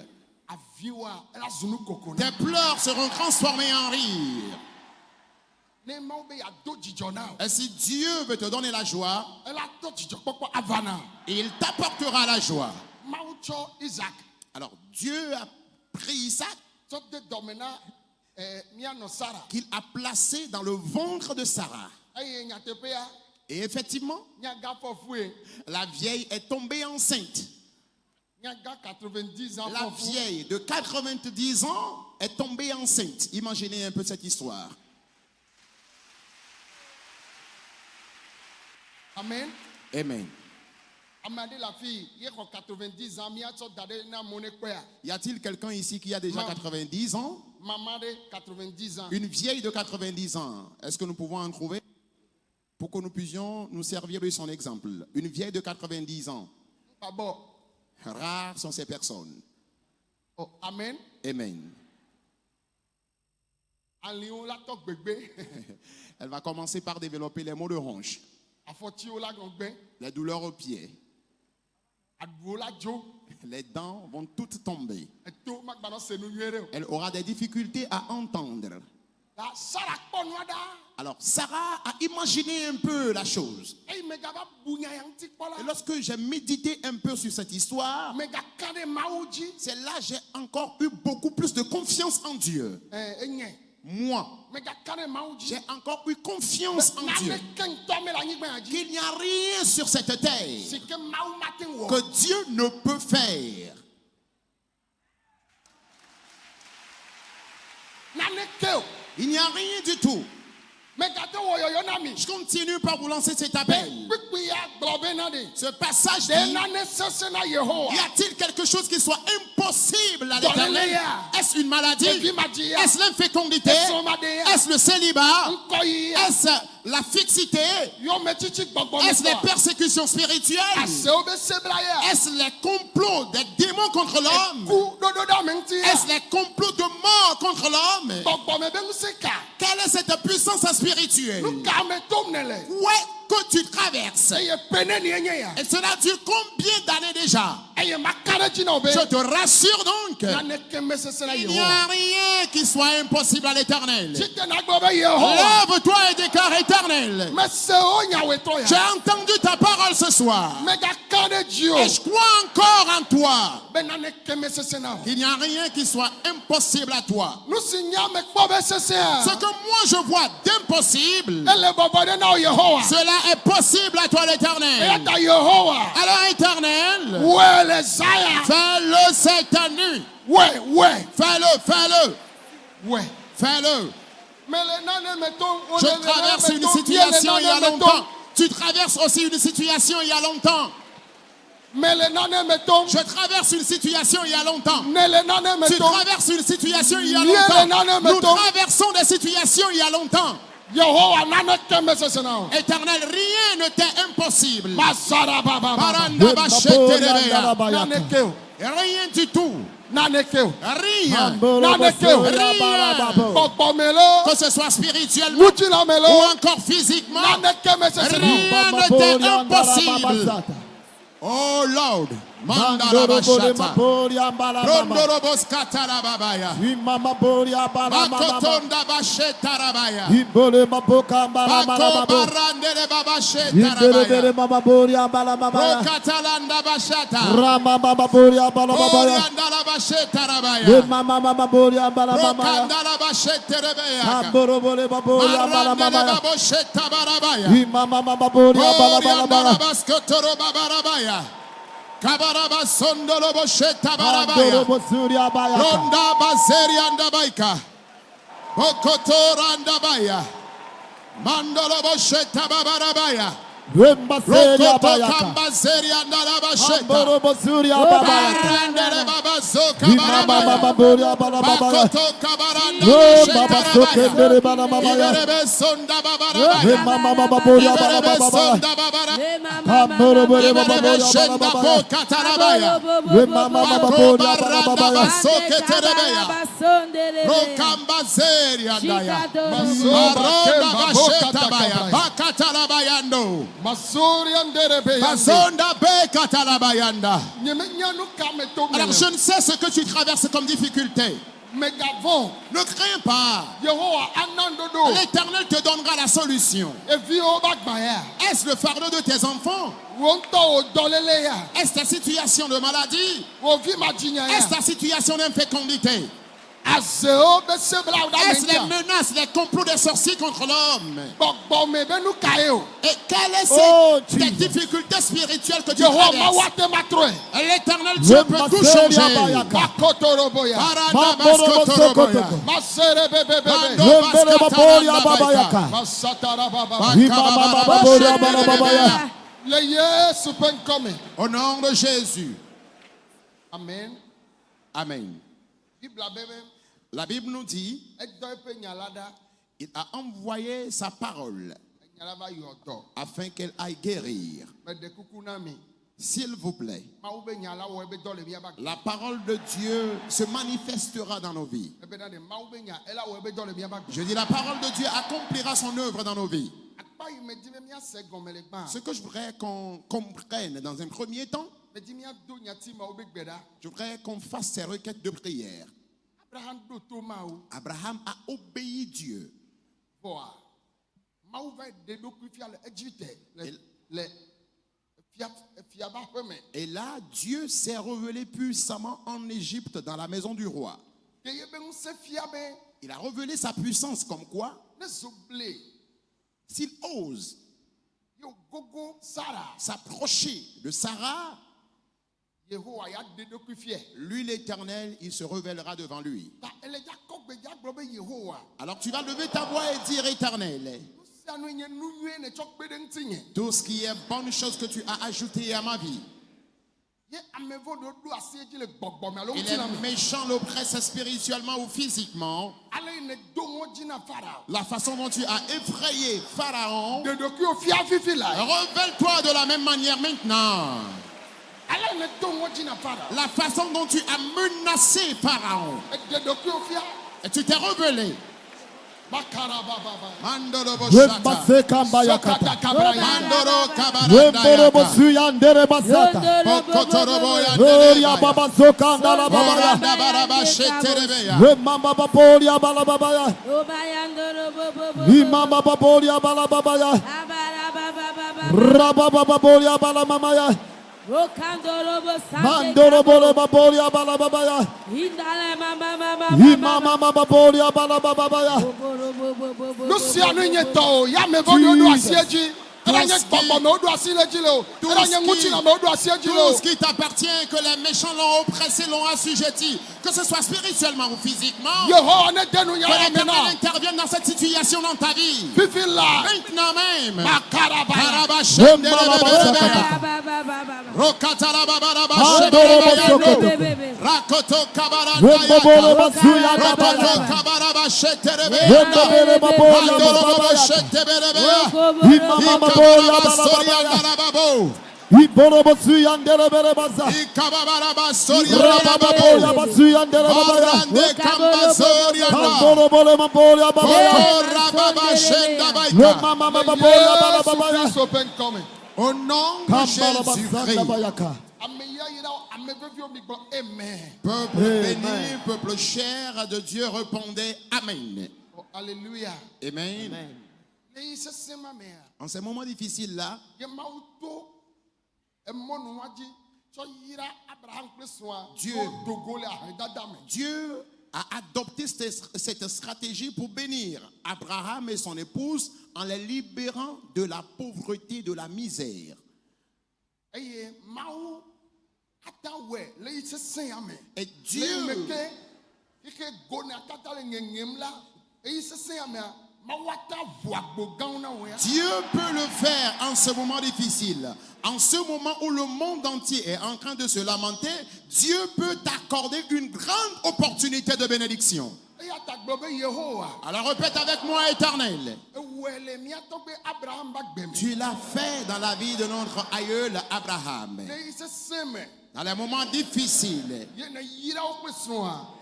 aviwa ela zunu koko na tes pleurs seront transformés en rire. ne ma obe ya do jijo na Et si Dieu veut te donner la joie, ela do jijo popo avana il t'apportera la joie. ma ucho Isaac Alors Dieu a pris Isaac, so de domena mia no Sarah qu'il a placé dans le ventre de Sarah. aye nya tepe ya Et effectivement, nya ga fofue la vieille est tombée enceinte. nya ga 90 ans La fofu vieille de 90 ans est tombée enceinte. Imaginez un peu cette histoire. amen Amen. amade la fille ye ko 90 ans mia so dade na mone kwea Y a-t-il quelqu'un ici qui a déjà 90 ans? maman de 90 ans Une vieille de 90 ans. Est-ce que nous pouvons en trouver? Pour que nous puissions nous servir de son exemple. Une vieille de 90 ans. abo Rares sont ces personnes. oh amen Amen. alion la to gbegbe Elle va commencer par développer les mots de ronche. Afɔtiwo la gbɔngbɛn. les douleurs aux pieds, Aduwo la dzo. les dents vont toutes tomber. Eto magbanɔ se nu nyuie ɖe o. Elle aura des difficultés à entendre. Ta Sara kpɔ nua ɖaa. Alors Sarah a imaginé un peu la chose. Eyi megava bu nya ya ŋuti kpɔ Et la. lorsque j'ai médité un peu sur cette histoire, Megaka ɖe Mawu dzi. c'est là que j'ai encore eu beaucoup plus de confiance en Dieu. Enye. Moi, Megaka ɖe Mawu dzi. j'ai encore eu confiance en Dieu. Nane keŋtɔ me le anyigba ya dzi. Qu'il n'y a rien sur cette terre Si ke Mawu mate ŋu wɔ. que Dieu ne peut faire. Nane ke o. Il n'y a rien du tout. Megate wɔ yɔyɔ na mi. Je continue par vous lancer cet appel. Kpikpi ya gblɔ be na de. Ce passage De dit, nane sese na Yehowa. y a-t-il quelque chose qui soit impossible à Dans l'Éternel? le ya. Est-ce une maladie? Evi ma dzi ya. Est-ce l'infécondité? Esɔmadeya. Est-ce le célibat? Ŋkɔ yi ya. Est-ce la fixité? Yɔmetsitsi gbɔgbɔ me Est-ce les tɔ. persécutions spirituelles? Asewo be sebla ya. Est-ce les complots des démons contre l'homme? Ku ɖoɖo ɖe ame ŋuti ya. Est-ce les complots de mort contre l'homme? Gbɔgbɔ me be ŋusẽ ka. Quelle est cette puissance spirituelle? Nu ka me tom ne le. Où est que tu traverses? Eye pene ni enye ya. Et cela dure combien d'années déjà? Eye maka ɖe dzi na wo be. Je te rassure donc, Nane ke me sese na il n'y a Yehowa. rien qui soit impossible à l'Éternel. Tsi ke na gblɔ be Yehowa. Lève-toi et déclare Éternel. Mese wo nyawetɔ J'ai ya. entendu ta parole ce soir. Megaka ɖe dzi o. Et je crois encore en toi. Be nane ke me sese na o. Il n'y a rien qui soit impossible à toi. Nu si nya me kpɔ be sese ya. Ce que moi je vois d'impossible, Ele bɔbɔ ɖe na wo Yehowa. cela est possible à toi Eya l'Éternel. ta Yehowa. Alors Éternel, Ouais le Zaya. fais-le cette nuit. Ouais. Fais-le, fais-le, Ouais. fais-le. Mais le nane me tom. Je traverse une situation il y a longtemps. Tu traverses aussi une situation il y a longtemps. Mais le nane me tom. Je traverse une situation il y a longtemps. Ne le nane me Tu tom. traverses une situation il y a Lié le nane longtemps. me Nous tom. traversons des situations il y a longtemps. Yehowa nane ke me sese na o. Éternel, rien ne t'est impossible. Masara baba. Baranda basheterebeya. Nane ke o. Rien du tout. Nane ke o. Rien. Nane ke o. Rien. Gbɔgbɔ me lo. Que ce soit spirituellement Ŋuti la me ou lo. encore physiquement, Nane ke me sese na o. rien ne t'est impossible. Oh Lord, mandala bashata. Rondorobos katarababaya. Makotonda bashetarabaya. Bako barandere babashetarabaya. Rokatalanda bashata. Oriandala bashetarabaya. Rokandala basheterebeya. Marandele baboshetarabaya. Oriandala baskotoro babarabaya. Kabaraba sondolo bosheta barabaya. Ronda bazeri andabaika. Bokotora andabaya. Mandolo bosheta babarabaya. Rokoto kambazeri andalabasheta. Barandere babazo kabarabaya. Bakoto kabaranda bashetarabaya. Iberebe sonda babarabaya. Iberebe sonda babarabaya. Iberebe shenda bokatarabaya. Bako baranda basoketerebeya. Rokambazeri andaya. Baronda bashetabaya. Bakatalabayando. Masori andere be. Bazonda bekatalabayanda. Nyeme nyanu ka me tom. Alors je ne sais ce que tu traverses comme difficulté. Megavon. Ne crains pas. Yehowa anandodo. L'Éternel te donnera la solution. Evi o bagbaya. Est-ce le fardeau de tes enfants? Wonto o dolele ya. Est-ce ta situation de maladie? Wo vi ma jinya ya. Est-ce ta situation d'infécondité? Azeo be sebla o da Est-ce les mentia. menaces, les complots des sorciers contre l'homme? Gbɔgbɔ me be nu ka ye o. Et quelles Oh, sont tes Jesus. difficultés spirituelles que tu Yehowa ma traverses? wate ma troe. L'Éternel Dieu peut tout changer. Makotorobo ya. Baranda baskotoroboya. Masere be be be be. Mando baskataranda baika. Masatara baba. Bakabarabasheterebeya. Le Yesu pen come. Au nom de Jésus. Amen. Amen. Bible bebe. La Bible nous dit, Edo pe nyalada. il a envoyé sa parole Nyalaba yodo. afin qu'elle aille guérir. Me de kuku na mi. S'il vous plaît, Ma ube nyala wo ebe dole mi abak. la parole de Dieu se manifestera dans nos vies. Ebe na de ma ube nya ela wo ebe dole mi abak. Je dis, la parole de Dieu accomplira son œuvre dans nos vies. Ce que je voudrais qu'on comprenne dans un premier temps, je voudrais qu'on fasse ces requêtes de prière. Abraham a obéi Dieu. Et là, Dieu s'est révélé puissamment en Égypte dans la maison du roi. Il a révélé sa puissance comme quoi, s'il ose s'approcher de Sarah, lui l'Éternel, il se révélera devant lui. Alors tu vas lever ta voix et dire: Éternel, tout ce qui est bonne chose que tu as ajouté à ma vie, et les méchants l'oppressent spirituellement ou physiquement, la façon dont tu as effrayé Pharaon, révèle-toi de la même manière maintenant. La façon dont tu as menacé Pharaon, et tu t'es révélé. Mandoro Boshata, Mandoro Kabaranda, Bokotorobo Yandere, Boranda Baraba Sheterebeya, Mama Babolia Balababaya, Imama Babolia Balababaya, Rabababolia Balamamaya, Mandoro Babolia Balababaya, Imama Babolia Balababaya. Tout ce qui t'appartient, que les méchants l'ont oppressé, l'ont assujetti, que ce soit spirituellement ou physiquement, que l'Éternel intervienne dans cette situation dans ta vie. Maintenant même. Au nom de Jésus-Christ. Peuple béni, peuple cher de Dieu, répondez Amen. Alléluia. Amen. En ces moments difficiles-là, Dieu a adopté cette stratégie pour bénir Abraham et son épouse en les libérant de la pauvreté, de la misère. Et Dieu peut le faire en ce moment difficile. En ce moment où le monde entier est en train de se lamenter, Dieu peut t'accorder une grande opportunité de bénédiction. Alors répète avec moi: Éternel, tu l'as fait dans la vie de notre aïeul Abraham. Dans les moments difficiles,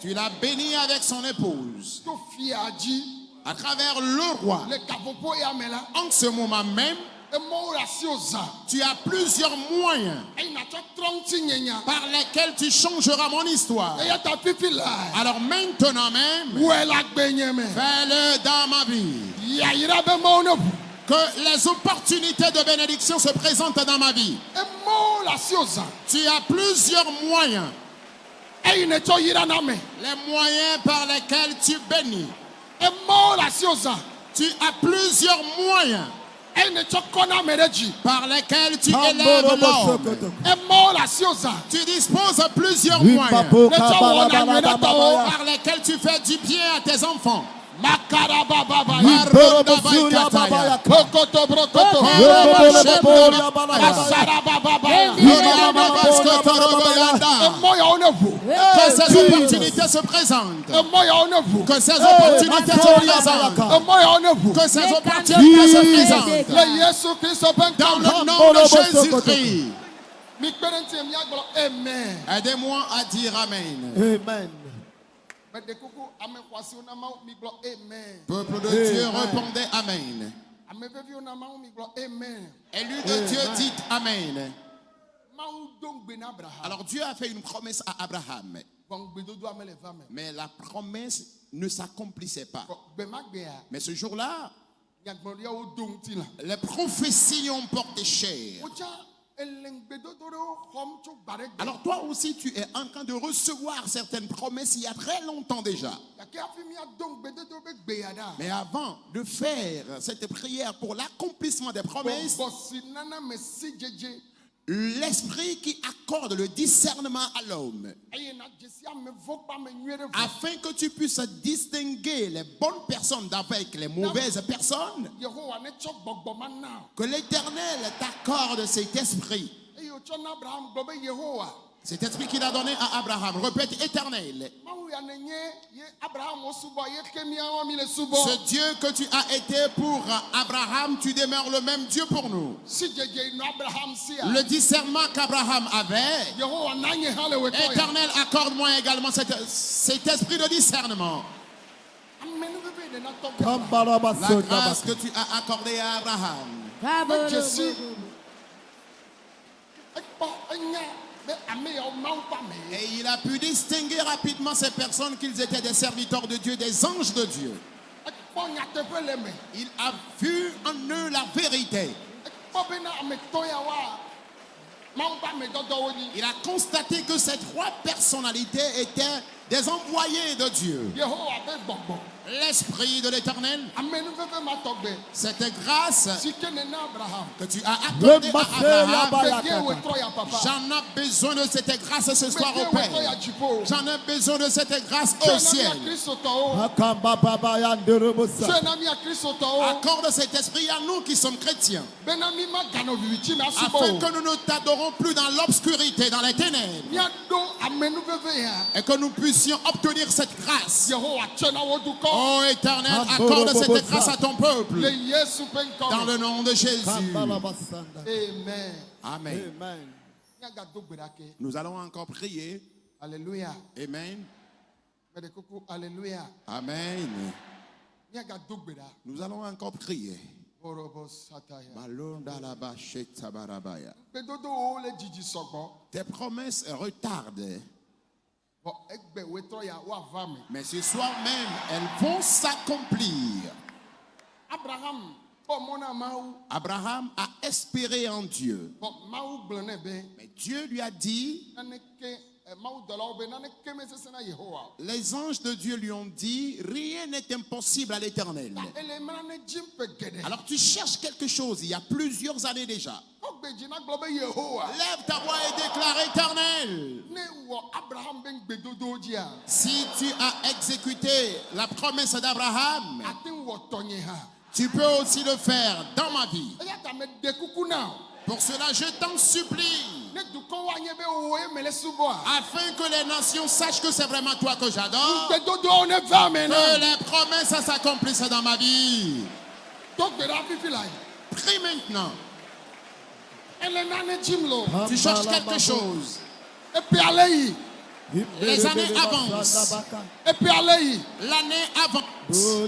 tu l'as béni avec son épouse. À travers le roi, en ce moment même, tu as plusieurs moyens par lesquels tu changeras mon histoire. Alors maintenant même, fais-le dans ma vie. Que les opportunités de bénédiction se présentent dans ma vie. Tu as plusieurs moyens. Les moyens par lesquels tu bénis. Tu as plusieurs moyens par lesquels tu élèves l'homme. Tu disposes de plusieurs moyens par lesquels tu fais du bien à tes enfants. Que ces opportunités se présentent. Que ces opportunités se présentent. Que ces opportunités se présentent. Dans le nom de Jésus-Christ. Aidez-moi à dire Amen. Amen. Peuple de Dieu, répondez Amen. Ame veviwo na Mawu mi gblɔ amen. Élus de Dieu, dites Amen. Mawu do ŋugbe na Abraham. Alors Dieu a fait une promesse à Abraham, Vɔ ŋugbedodoa mele va me. mais la promesse ne s'accomplissait pas. Gbe ma gbea, Mais ce jour-là, nyagblɔɖiawo do ŋuti la. les prophéties ont porté chair. Wotsa ele ŋugbedodo ɖewo xɔm tso gba ɖe gbe. Alors toi aussi, tu es en train de recevoir certaines promesses il y a très longtemps déjà. Gake hafi miado ŋugbedodo be gbea ɖa. Mais avant de faire cette prière pour l'accomplissement des promesses, Gbɔgbɔ si nana me si dzedze. l'esprit qui accorde le discernement à l'homme, Eye na dzesi ame vɔ kpa me nyuie ɖe vɔ. afin que tu puisses distinguer les bonnes personnes d'avec les mauvaises personnes, Yehowa ne tsɔ gbɔgbɔ ma na. que l'Éternel t'accorde cet esprit. Eye wotsɔ na Abraham gblɔ be Yehowa. Cet esprit qu'il a donné à Abraham, répète éternel. Mawu ya ne nye ye Abraham wo subɔ ye ke miawo mi le subɔ. Ce Dieu que tu as été pour Abraham, tu demeures le même Dieu pour nous. Si dzedze nɔ Abraham sia. Le discernement qu'Abraham avait, Yehowa na nye hã le wetɔ ya. Éternel, accorde-moi également cet esprit de discernement. Amenuveve de na tɔgbe. La Kambarabasonda grâce baka. que tu as accordée à Abraham. Me dzesi. Ekpɔ enya be ame yawo Mawu ƒe ame ye. Et il a pu distinguer rapidement ces personnes qu'ils étaient des serviteurs de Dieu, des anges de Dieu. Ekpɔ nyateƒe le me. Il a vu en eux la vérité. Ekpɔ bena ame tɔ yawoa Mawu ƒe ame dɔdɔwo nyi. Il a constaté que ces trois personnalités étaient des envoyés de Dieu. Yehowa be gbɔgbɔ. L'esprit de l'Éternel, Amenuveve ma tɔgbe. cette grâce Si ke ne na Abraham. que tu as accordée à Abraham, Be ye wetɔ ya papa. j'en ai besoin de cette grâce ce soir Be ye au wetɔ ya Père. dziƒo. J'en ai besoin de cette grâce au Tso na ciel. mia kristotɔwo. Akambababa nderebosa. Tso na mia kristotɔwo. Accorde cet esprit à nous qui sommes chrétiens, Bena mi ma ganɔ vivitsi na subɔ afin o. que nous ne t'adorons plus dans l'obscurité, dans les ténèbres, Miaɖo amenuveve ya. et que nous puissions obtenir cette grâce. Yehowa tsɔ na wo dukɔ. Oh Éternel, accorde cette grâce à ton Le peuple, Yesu ƒe dans ŋkɔ me. le nom de Jésus. Kambarabasanda. Amen. Amen. Amen. Miagado gbe ɖa ke. Nous allons encore prier. Alléluia. Amen. Meɖe kuku. Alléluia. Amen. Miagado gbe ɖa. Nous allons encore prier. Orobo sataya. Malondalabashetabarabaya. Gbedodowo le dzidzi sɔgbɔ. Tes promesses retardent, Bɔn egbe wetɔ ya woava me. mais ce soir même, elles vont s'accomplir. Abraham kpɔ mɔ na Mawu. Abraham a espéré en Dieu. Bɔn Mawu gblɔ nɛ be Mais Dieu lui a dit, naneke Mawu dɔlawo be naneke mesese na Yehowa. les anges de Dieu lui ont dit, rien n'est impossible à l'Éternel. Ele mena ne dzim ƒe geɖe. Alors tu cherches quelque chose il y a plusieurs années déjà. Kɔgbe dzi na gblɔ be Yehowa. Lève ta voix et déclare éternel. Ne wɔ Abraham be gbedodowo dzia. Si tu as exécuté la promesse d'Abraham, Ate ŋu wɔ tɔnye hã. tu peux aussi le faire dans ma vie. Eya ta me de kuku na. Pour cela, je t'en supplie, Ne dukɔwo anye be woe me le subɔa. afin que les nations sachent que c'est vraiment toi que j'adore, Gbedodowo ne va me que na. les promesses s'accomplissent dans ma vie. Do gbe ɖa fifi la. Prie maintenant. Ele nane dzim lo. Tu cherches quelque chose. Epe ale yi. Les années avancent. Epe ale yi. L'année avant. Do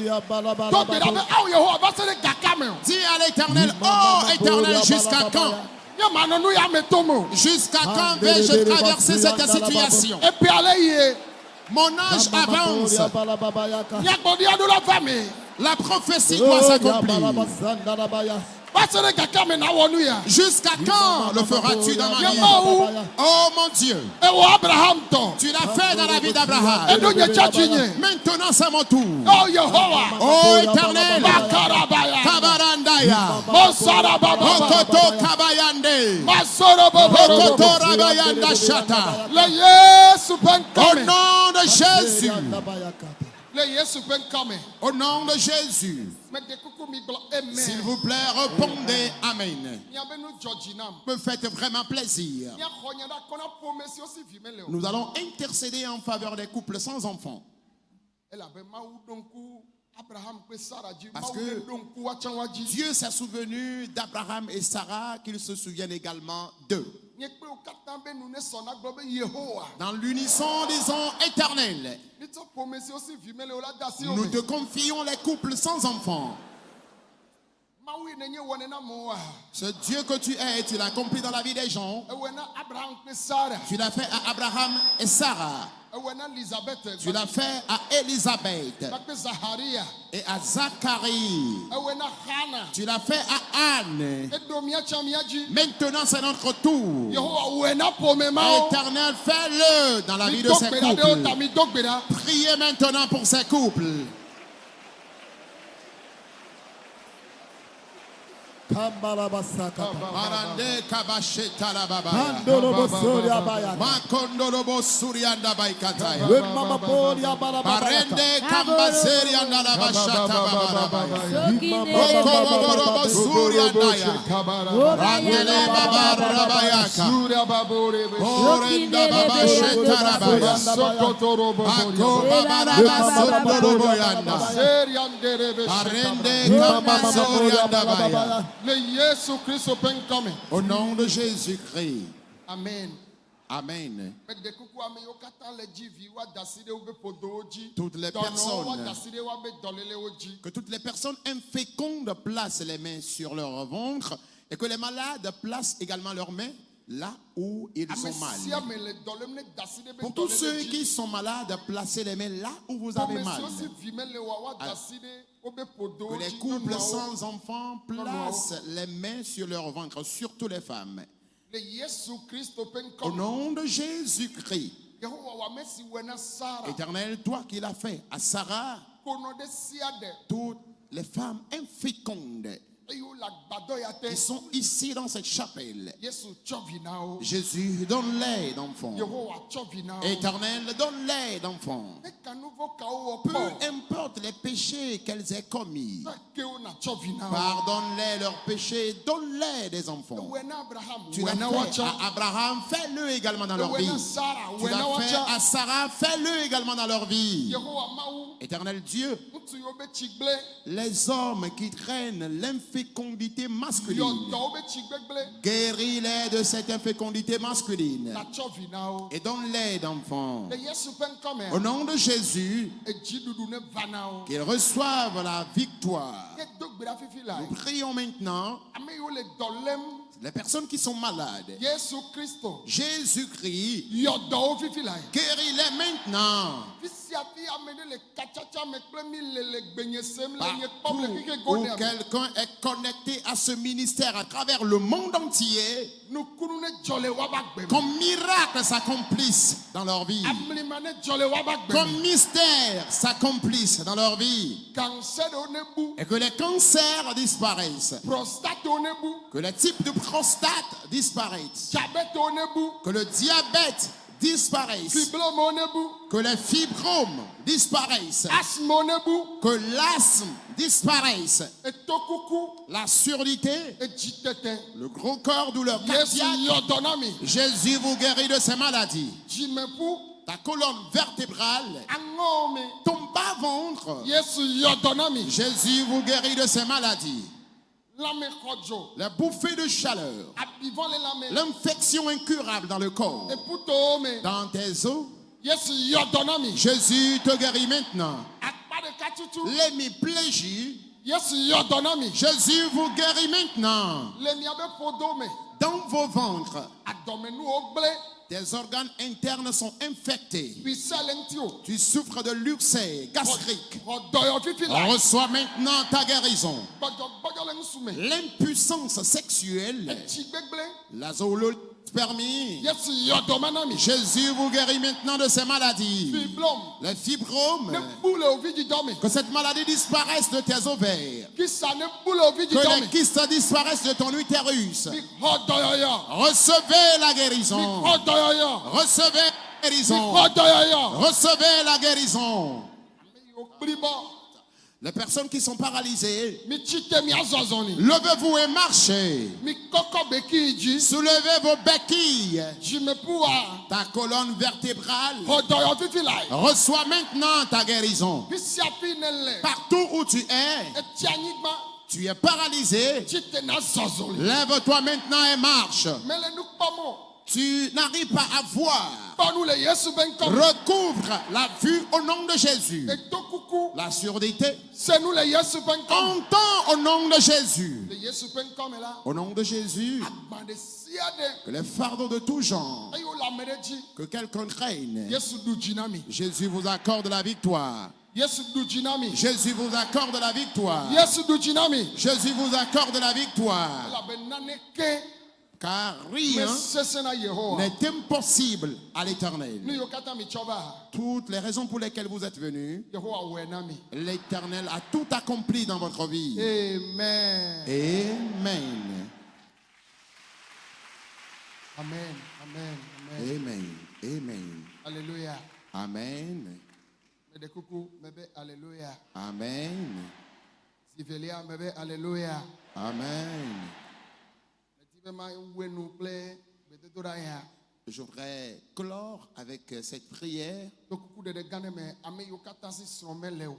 gbe ɖa be awo Yehowa va se ɖe gaka me o. Dis à l'Éternel, oh Éternel, jusqu'à quand? Ye manɔ nu ya me to me o. Jusqu'à quand vais-je traverser cette situation? Epe ale yi. Mon âge avance. Nyagbɔɖia ɖo la va me. La prophétie doit s'accomplir. Va se ɖe gaka me na wɔ nu ya. Jusqu'à quand le feras-tu dans ma Ye vie? Mawu. Oh mon Dieu, Ewɔ Abraham tɔ. tu l'as fait dans la vie d'Abraham. Eɖo nye tsatsi nye. Maintenant c'est mon tour. Oh Yehowa. Oh Éternel, Makarabaya. Kabarandaya, Mosarababa. Okoto Kabayande, Masoroboboro. Okoto Rabayanda Shata. Le Yesu ƒe Au ŋkɔ me. nom de Jésus, Le Yesu ƒe ŋkɔ me. au nom de Jésus, Mede kuku mi gblɔ s'il amen. vous plaît, répondez Amen. Miabe nu dzɔ dzi nam. Me faites vraiment plaisir. Miaxɔ nye ɖa kɔna ƒome siwo si vi mele o. Nous allons intercéder en faveur des couples sans enfants. Elabe Mawu ɖo ŋku Abraham kple Sara dzi. Parce Mawu que ne ɖo ŋku woatsã woa dzi. Dieu s'est souvenu d'Abraham et Sarah, qu'ils se souviennent également d'eux. Nye kple wo katã be nu ne sɔna gblɔ be Yehowa. Dans l'unisson, disons éternel, Mitsɔ ƒome siwo si vi mele o la de asi wo nous me. te confions les couples sans enfants. Maui nenye wone na moa. Ce Dieu que tu es, tu l'as accompli dans la vie des gens. Ewena Abraham pe Sarah. Tu l'as fait à Abraham et Sarah. Ewena Elizabeth. Tu l'as fait à Élisabeth Bakpe Zacharia. et à Zacharie. Ewena Hannah. Tu l'as fait à Anne. Edomia chamiaji. Maintenant, c'est notre tour. Yehowa wena pomema. Éternel, fais-le dans la vie de ces couples. Priez maintenant pour ces couples. Marande kabasheta la baba. Makondoro bosurianda baikataya. Barende kambazeri anda la bashata baba. Okoboro bosurianda ya. Randele baba rabayaka. Orenda baba sheta la baba. Akoba baba sondoro boyanda. Barende kambazorianda baya. Au nom de Jésus-Christ. Amen. Amen. Toutes les personnes, que toutes les personnes infécondes placent les mains sur leur ventre et que les malades placent également leurs mains là où ils sont mal. Pour tous ceux qui sont malades, placez les mains là où vous avez mal. Que les couples sans enfants placent les mains sur leur ventre, surtout les femmes. Au nom de Jésus-Christ. Éternel, toi qui l'as fait à Sarah, toutes les femmes infécondes qui sont ici dans cette chapelle, Jésus, donne-les d'enfants. Éternel, donne-les d'enfants. Peu importe les péchés qu'elles aient commis, pardonne-les leurs péchés, donne-les des enfants. Tu l'as fait à Abraham, fais-le également dans leur vie. Tu l'as fait à Sarah, fais-le également dans leur vie. Éternel Dieu, les hommes qui traînent l'infécondité masculine, guéris-les de cette infécondité masculine et donne-les d'enfants. Au nom de Jésus, qu'ils reçoivent la victoire. Nous prions maintenant les personnes qui sont malades. Jésus-Christ, guéris-les maintenant. Partout où quelqu'un est connecté à ce ministère à travers le monde entier, qu'un miracle s'accomplisse dans leur vie, qu'un mystère s'accomplisse dans leur vie, et que les cancers disparaissent, que les types de prostate disparaissent, que le diabète disparaisse, que les fibromes disparaissent, que l'asthme disparaisse, la surdité, le gros corps, douleur cardiaque. Jésus vous guérit de ces maladies. Ta colonne vertébrale, ton bas-ventre, Jésus vous guérit de ces maladies. La bouffée de chaleur, l'infection incurable dans le corps, dans tes os, Jésus te guérit maintenant. L'hémiplégie, Jésus vous guérit maintenant. Dans vos ventres, tes organes internes sont infectés. Tu souffres de l'ulcère gastrique. Reçois maintenant ta guérison. L'impuissance sexuelle, la zoolospermie, Jésus vous guérit maintenant de ces maladies. Les fibromes, que cette maladie disparaisse de tes ovaires. Que les kystes disparaissent de ton utérus. Recevez la guérison. Recevez la guérison. Recevez la guérison. Les personnes qui sont paralysées, levez-vous et marchez. Soulevez vos béquilles. Ta colonne vertébrale reçoit maintenant ta guérison. Partout où tu es paralysé, lève-toi maintenant et marche. tu n'arrives pas à voir, Pas-nous les Yesu ben comme. recouvre la vue au nom de Jésus. Et tout coucou. La surdité, C'est nous les Yesu ben comme. entends au nom de Jésus. Les Yesu ben comme est là. Au nom de Jésus, Bande siade. que les fardeaux de tout genre, Ayo la mereji. que quelqu'un craigne, Yesu du jinami. Jésus vous accorde la victoire. Yesu du jinami. Jésus vous accorde la victoire. Yesu du jinami. Jésus vous accorde la victoire. La benane ke. Car Mais rien c'est ça Yehowa. n'est impossible à l'Éternel. Nous yokata mi choba. Toutes les raisons pour lesquelles vous êtes venus, Yehowa wenami. l'Éternel a tout accompli dans votre vie. Amen. Amen. Amen. Amen. Amen. Amen. Amen. Alléluia. Amen. Mede coucou, mebe alléluia. Amen. Sivelia mebe alléluia. Amen. Medibema wenu ple bededora ya. Je voudrais clore avec cette prière. To coucou de gane me ame yokata si sromele o.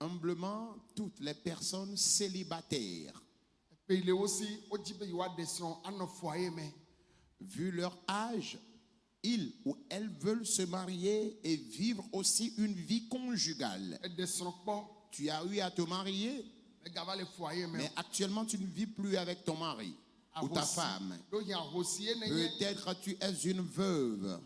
Humblement, toutes les personnes célibataires, Pe il est aussi ojibe yoa desron ano foyer me. vu leur âge, ils ou elles veulent se marier et vivre aussi une vie conjugale. E desron po Tu as eu à te marier, me gava le foyer me. mais actuellement tu ne vis plus avec ton mari ou ta femme. Do ya hosie ne ye. Peut-être tu es une veuve,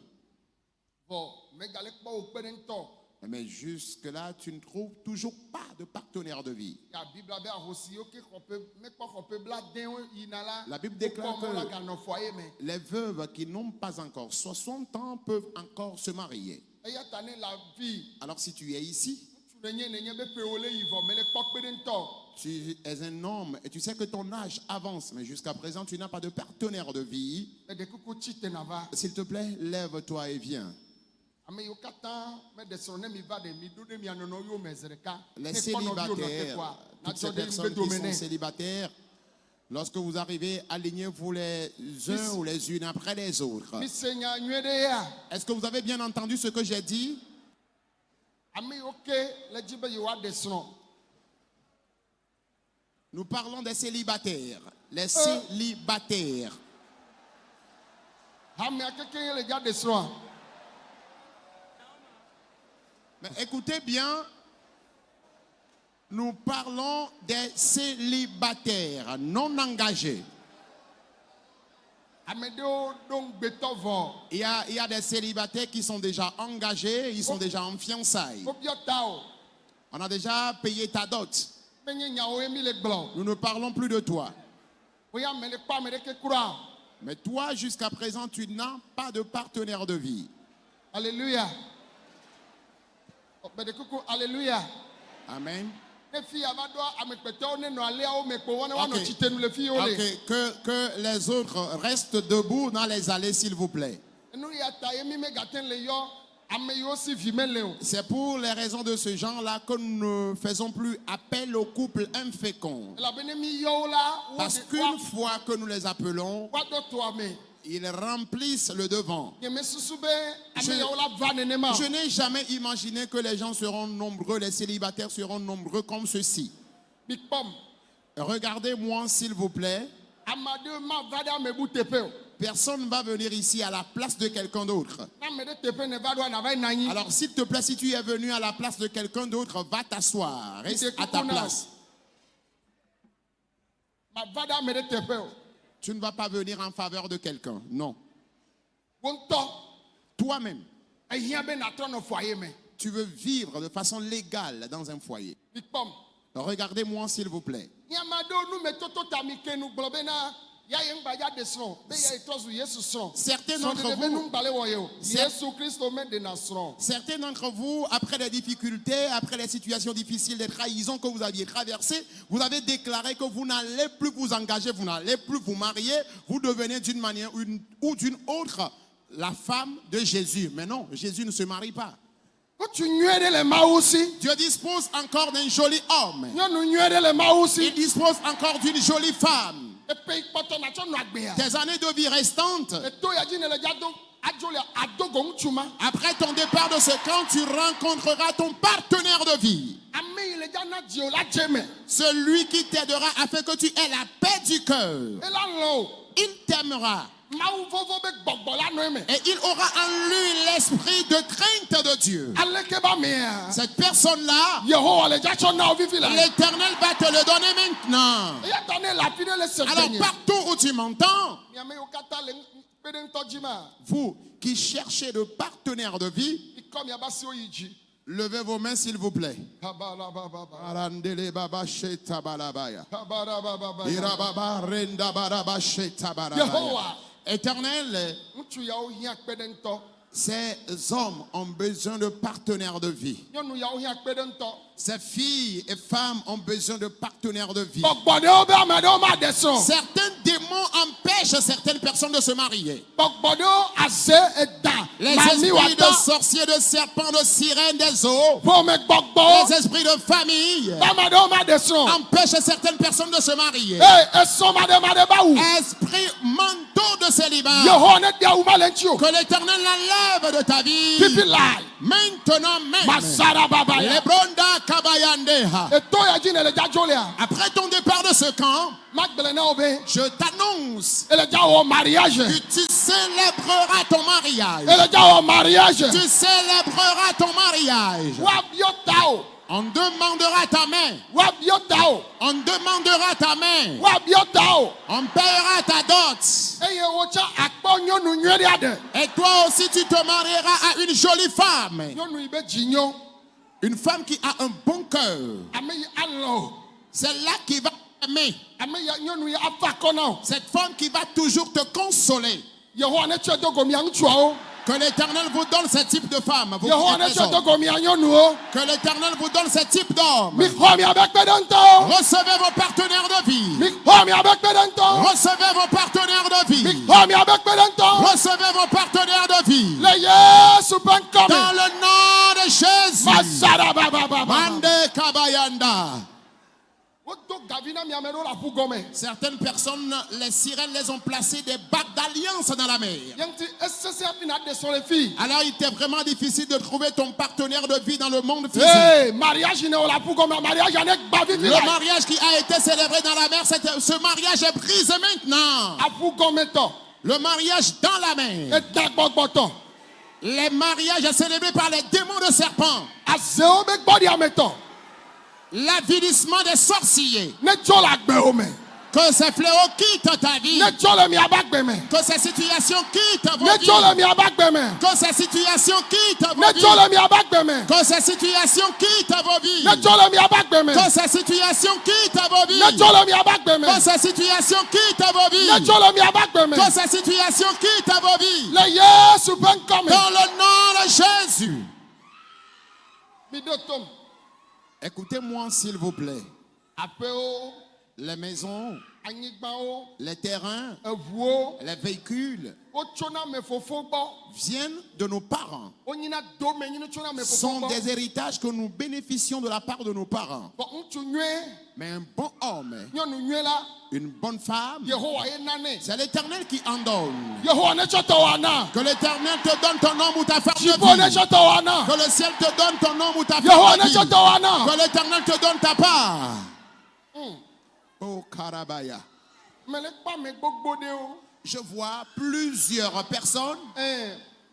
Bo me gale po o perento. mais jusque-là tu ne trouves toujours pas de partenaire de vie. Ya Bible be hosie o ke kope me ko kope bla den inala. La Bible déclare que la gano foyer me. les veuves qui n'ont pas encore 60 ans peuvent encore se marier. E ya tane la vie. Alors si tu es ici, Tu ne be pe ole yivo me le po perento. tu es un homme et tu sais que ton âge avance, mais jusqu'à présent tu n'as pas de partenaire de vie, Me de coucou chite na va. s'il te plaît, lève-toi et viens. Ame yokata me desron ne mi va de mi do de mi anono yo mezreka. Les célibataires, toutes ces personnes qui sont célibataires, lorsque vous arrivez, alignez-vous les uns ou les unes après les autres. Mi senya nwede ya. Est-ce que vous avez bien entendu ce que j'ai dit? Ame yoke le jibe yoa desron. Nous parlons des célibataires. Les célibataires. Ame akeke le ja desron. Mais écoutez bien, nous parlons des célibataires non engagés. Ame de o don betovo. Il y a des célibataires qui sont déjà engagés, ils sont déjà en fiançailles. Ko biota o. On a déjà payé ta dot. Menye nya o emi le gblon. Nous ne parlons plus de toi. Oya me le pa me de ke kura. Mais toi, jusqu'à présent, tu n'as pas de partenaire de vie. Alléluia. Me de coucou alléluia. Amen. Ne fi ava do amekpete o ne no alea o me ko wona wa no Ok. chite nu le fi o le. Ok, que les autres restent debout dans les allées, s'il vous plaît. Nu ya ta emi me gaten le yo ame yo si vi me le o. C'est pour les raisons de ce genre-là que nous ne faisons plus appel aux couples inféconds. La bene mi yo la wo Parce de qu'une fois que nous les appelons, wa do to ame. ils remplissent le devant. Ye me susu be Je- ame yo la va ne ma. Je n'ai jamais imaginé que les gens seront nombreux, les célibataires seront nombreux comme ceci. Big pom. Regardez-moi, s'il vous plaît. Amade ma va da me bu tepe o. Personne ne va venir ici à la place de quelqu'un d'autre. Na me de tepe ne va do na va nanyi. Alors, s'il te plaît, si tu es venu à la place de quelqu'un d'autre, va t'asseoir. Reste à ta place. Ma va da me de tepe o. Tu ne vas pas venir en faveur de quelqu'un. Non. Wonto. Toi-même, Ehia be na tro no foyer me. tu veux vivre de façon légale dans un foyer. Big pom. Regardez-moi, s'il vous plaît. Nyamado nu me toto tamike nu gbobe na ya ye ngba ya desron. Be ya itozu Yesu son. Certains Son d'entre de be nu vous, gbale wo ye o. Cer- Yesu Christo me de na son. certains d'entre vous, après les difficultés, après les situations difficiles, les trahisons que vous aviez traversées, vous avez déclaré que vous n'allez plus vous engager, vous n'allez plus vous marier, vous devenez d'une manière ou d'une autre la femme de Jésus. Mais non, Jésus ne se marie pas. Ko tu nywede le ma aussi. Dieu dispose encore d'un joli homme. Nyɔnu nywede le ma Il aussi. dispose encore d'une jolie femme. Epe ikpɔtɔ na tsɔ nu agbe ya. Tes années de vie restantes, Eto ya dzi ne le dza do. adzolia adogo ŋutsuma. Après ton départ de ce camp, tu rencontreras ton partenaire de vie. Ame yi le dzana dio la dzeme. Celui qui t'aidera afin que tu aies la paix du cœur. Ela lɔ o. Il t'aimera. Mawu vovo be gbɔgbɔ la nɔ eme. Et il aura en lui l'esprit de crainte de Dieu. Aleke ba mea. Cette personne-là, Yehowa le dzatsɔ na wo vivi la. l'Éternel va te le donner maintenant. Eya ta ne la fi ne le se Alors gbenye. partout où tu m'entends, Miame yiwo katã le kpe ɖe ŋutɔ dzi ma. vous qui cherchez de partenaire de vie, Mikɔ miaba siwo yi dzi. levez vos mains s'il vous plaît. Kabalabababa. Arandele baba sheta balabaya. Kabalabababa. Irababa renda baraba sheta barabaya. Yehowa. Éternel, Ŋutsu yawo hiã kpe ɖe ŋutɔ. ces hommes ont besoin de partenaires de vie. Nyɔnu yawo hiã kpe ɖe ŋutɔ. Ces filles et femmes ont besoin de partenaires de vie. Gbɔgbɔ ɖewo be ame ɖewo ma ɖe srɔ̃. Certains démons empêchent certaines personnes de se marier. Gbɔgbɔ ɖewo aze eda. Les Mami esprits de watɔ. sorciers, de serpents, de sirènes, des eaux, Ƒome gbɔgbɔwo. les esprits de famille Be ame ɖewo ma ɖe srɔ̃. empêchent certaines personnes de se marier. Esɔ ma ɖe ba wu. Esprits mentaux de célibat, Yehowa ne dia wu ma le ŋuti o. que l'Éternel l'enlève de ta vie. Pipi lai. Maintenant même. Masara baba ya. Lebronda kabayandeha. Eto ya dzi ne le dzadzo lea. Après ton départ de ce camp, Magblẽ na wo be. je t'annonce Ele dza wɔ mariage. que tu célébreras ton mariage. Ele dza wɔ mariage. Tu célébreras ton mariage. Woabiɔ ta o. On demandera ta main. Woabiɔ ta o. On demandera ta main. Woabiɔ ta o. On paiera ta dot. Eye wotsɔ akpɔ nyɔnu nyui ɖe aɖe. Et toi aussi tu te marieras à une jolie femme. Nyɔnu yi be dzi nyo. Une femme qui a un bon cœur. Ame yi alɔ o. Celle-là qui va t'aimer. Ame ya nyɔnu yi afa akɔ na o. Cette femme qui va toujours te consoler. Yehowa ne tsɔe do gomia ŋutsuawo. Que l'Éternel vous donne ce type de femme. Vous Yehowa qui ne êtes des tsɔe do hommes. gomia nyɔnuwo. Que l'Éternel vous donne ce type d'homme. Mixɔ miabe kpeɖeŋutɔwo. Recevez vos partenaires de vie. Mixɔ miabe kpeɖeŋutɔwo. Recevez vos partenaires de vie. Mixɔ miabe kpeɖeŋutɔwo. Recevez vos partenaires de vie. Le Yesu ƒe ŋkɔ Dans me. le nom de Jésus. Masara babababa. Mande kabayanda. Wodo gavi na miame ɖewo le aƒu gɔme. Certaines personnes, les sirènes les ont placé des bagues d'alliance dans la mer. Ye ŋuti esese hafi na ɖe srɔ̃ le fi. Alors il était vraiment difficile de trouver ton partenaire de vie dans le monde physique. Hey, mariage ne wo le aƒu gɔme. Mariage ne gba vivi Le la. mariage qui a été célébré dans la mer, ce mariage est brisé maintenant. Aƒu gɔme tɔ. Le mariage dans la mer. Eda gbɔgbɔtɔ. Les mariages célébrés par les démons de serpents. Azewo be gbɔɖiametɔ. L'avilissement des sorciers. Ne tso le agbewo me. Que ces fléaux quittent ta vie. Ne tso le miabe agbe me. Que ces situations quittent vos Ne vies. tso le miabe agbe me. Que ces situations quittent vos Ne vies. tso le miabe agbe me. Que ces situations quittent vos vies. Ne tso le miabe agbe me. Que ces situations quittent vos vies. Ne tso le miabe agbe me. Que ces situations quittent vos vies. Ne tso le miabe agbe me. Que ces situations quittent vos vies. Le Yesu ƒe ŋkɔ me. Dans le nom de Jésus. Mi ɖo tom. Écoutez-moi s'il vous plaît. Aƒewo, Les maisons, anyigbawo, les terrains, eʋuwo, les véhicules wotsona me fofo gbɔ. viennent de nos parents. Wonyina dome nyine tsona me fofo Sont gbɔ. des héritages que nous bénéficions de la part de nos parents. Bɔn ŋutsu nyuie, Mais un bon homme, nyɔnu nyuie la, une bonne femme, Yehowa ye nane. c'est l'Éternel qui en donne. Yehowa ne tsɔ tɔwɔ ana. Que l'Éternel te donne ton homme ou ta femme de Dziƒo ne vie. tsɔ tɔwɔ ana. Que le ciel te donne ton homme ou ta Yehowa femme ne de tsɔ vie. tɔwɔ ana. Que l'Éternel te donne ta part. Oh Karabaya. Mele kpɔ ame gbogbo ɖewo. Je vois plusieurs personnes.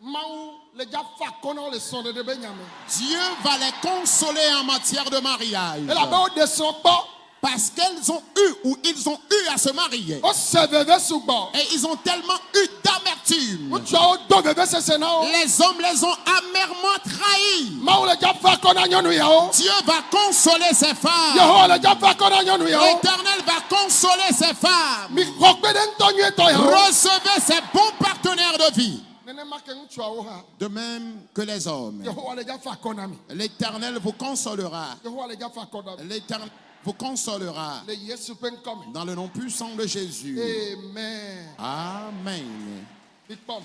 Mawu le dza fa akɔ na wo le srɔ̃ɖeɖe be nya me. Dieu va les consoler en matière de mariage. Elabe woɖe srɔ̃ kpɔ. Parce qu'elles ont eu ou ils ont eu à se marier. Wose veve sugbɔ. Et ils ont tellement eu d'amertume. Ŋutsuawo do veve sese na wo. Les hommes les ont amèrement trahis. Mawu le dza fa akɔ na nyɔnu yawo. Dieu va consoler ces femmes. Yehowa le dza fa akɔ na nyɔnu yawo. L'Éternel va consoler ces femmes. Mi xɔ kpe ɖe ŋutɔ nyuietɔ yawo. Recevez ces bons partenaires de vie. Nenema ke ŋutsuawo hã. De même que les hommes. Yehowa le dza fa akɔ na mi. L'Éternel vous consolera. Yehowa le dza fa akɔ na mi. L'Éternel vous consolera. Le Yesu ƒe ŋkɔ me. Dans le nom puissant de Jésus. Amen. Amen. Mi kpɔm.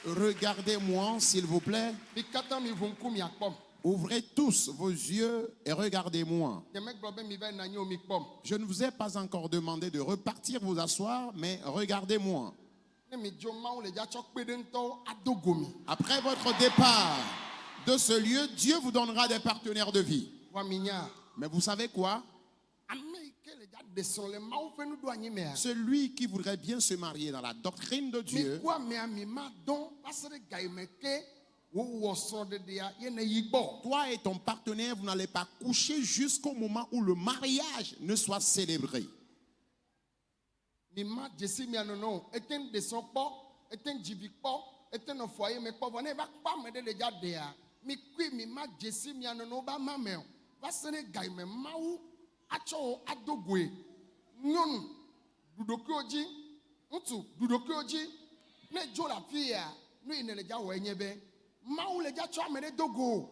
Regardez-moi, s'il vous plaît. Mi katã mi ʋu ŋku miakpɔm. Ouvrez tous vos yeux et regardez-moi. Nyemegblɔ be mi va yi na nyi o mi kpɔm. Je ne vous ai pas encore demandé de repartir vous asseoir, mais regardez-moi. Ne mi dzo mawu le dza tsɔ kpe ɖe ŋutɔ ado gomi. Après votre départ de ce lieu, Dieu vous donnera des partenaires de vie. Wa mi nya. Mais vous savez quoi? Ame yi ke le dza ɖe srɔ̃ le mawu ƒe nuɖo anyi mea. Celui qui voudrait bien se marier dans la doctrine de Mi Dieu, ku amea mi ma dɔn va se ɖe ga yi me ke wowɔ srɔ̃ɖeɖea ye ne yi gbɔ. toi et ton partenaire, vous n'allez pas coucher jusqu'au moment où le mariage ne soit célébré. Mi ma dzesi mia nɔnɔ o. Ete ŋu ɖe srɔ̃ kpɔ, ete ŋu dzivi kpɔ, ete ŋu nɔ foyer me kpɔ. Vɔ ne va kpɔ ame ɖe le dza ɖea, mi kui mi ma dzesi mia nɔnɔ ba ma me o. Va se ɖe ga yi me mawu atsɔ wo ado goe. Nyɔnu ɖuɖokuiwo dzi, ŋutsu ɖuɖokuiwo dzi. Ne dzo le afi ya, nu yi ne le dza wɔ nye be mawu le dza tsɔ ame ɖe do go.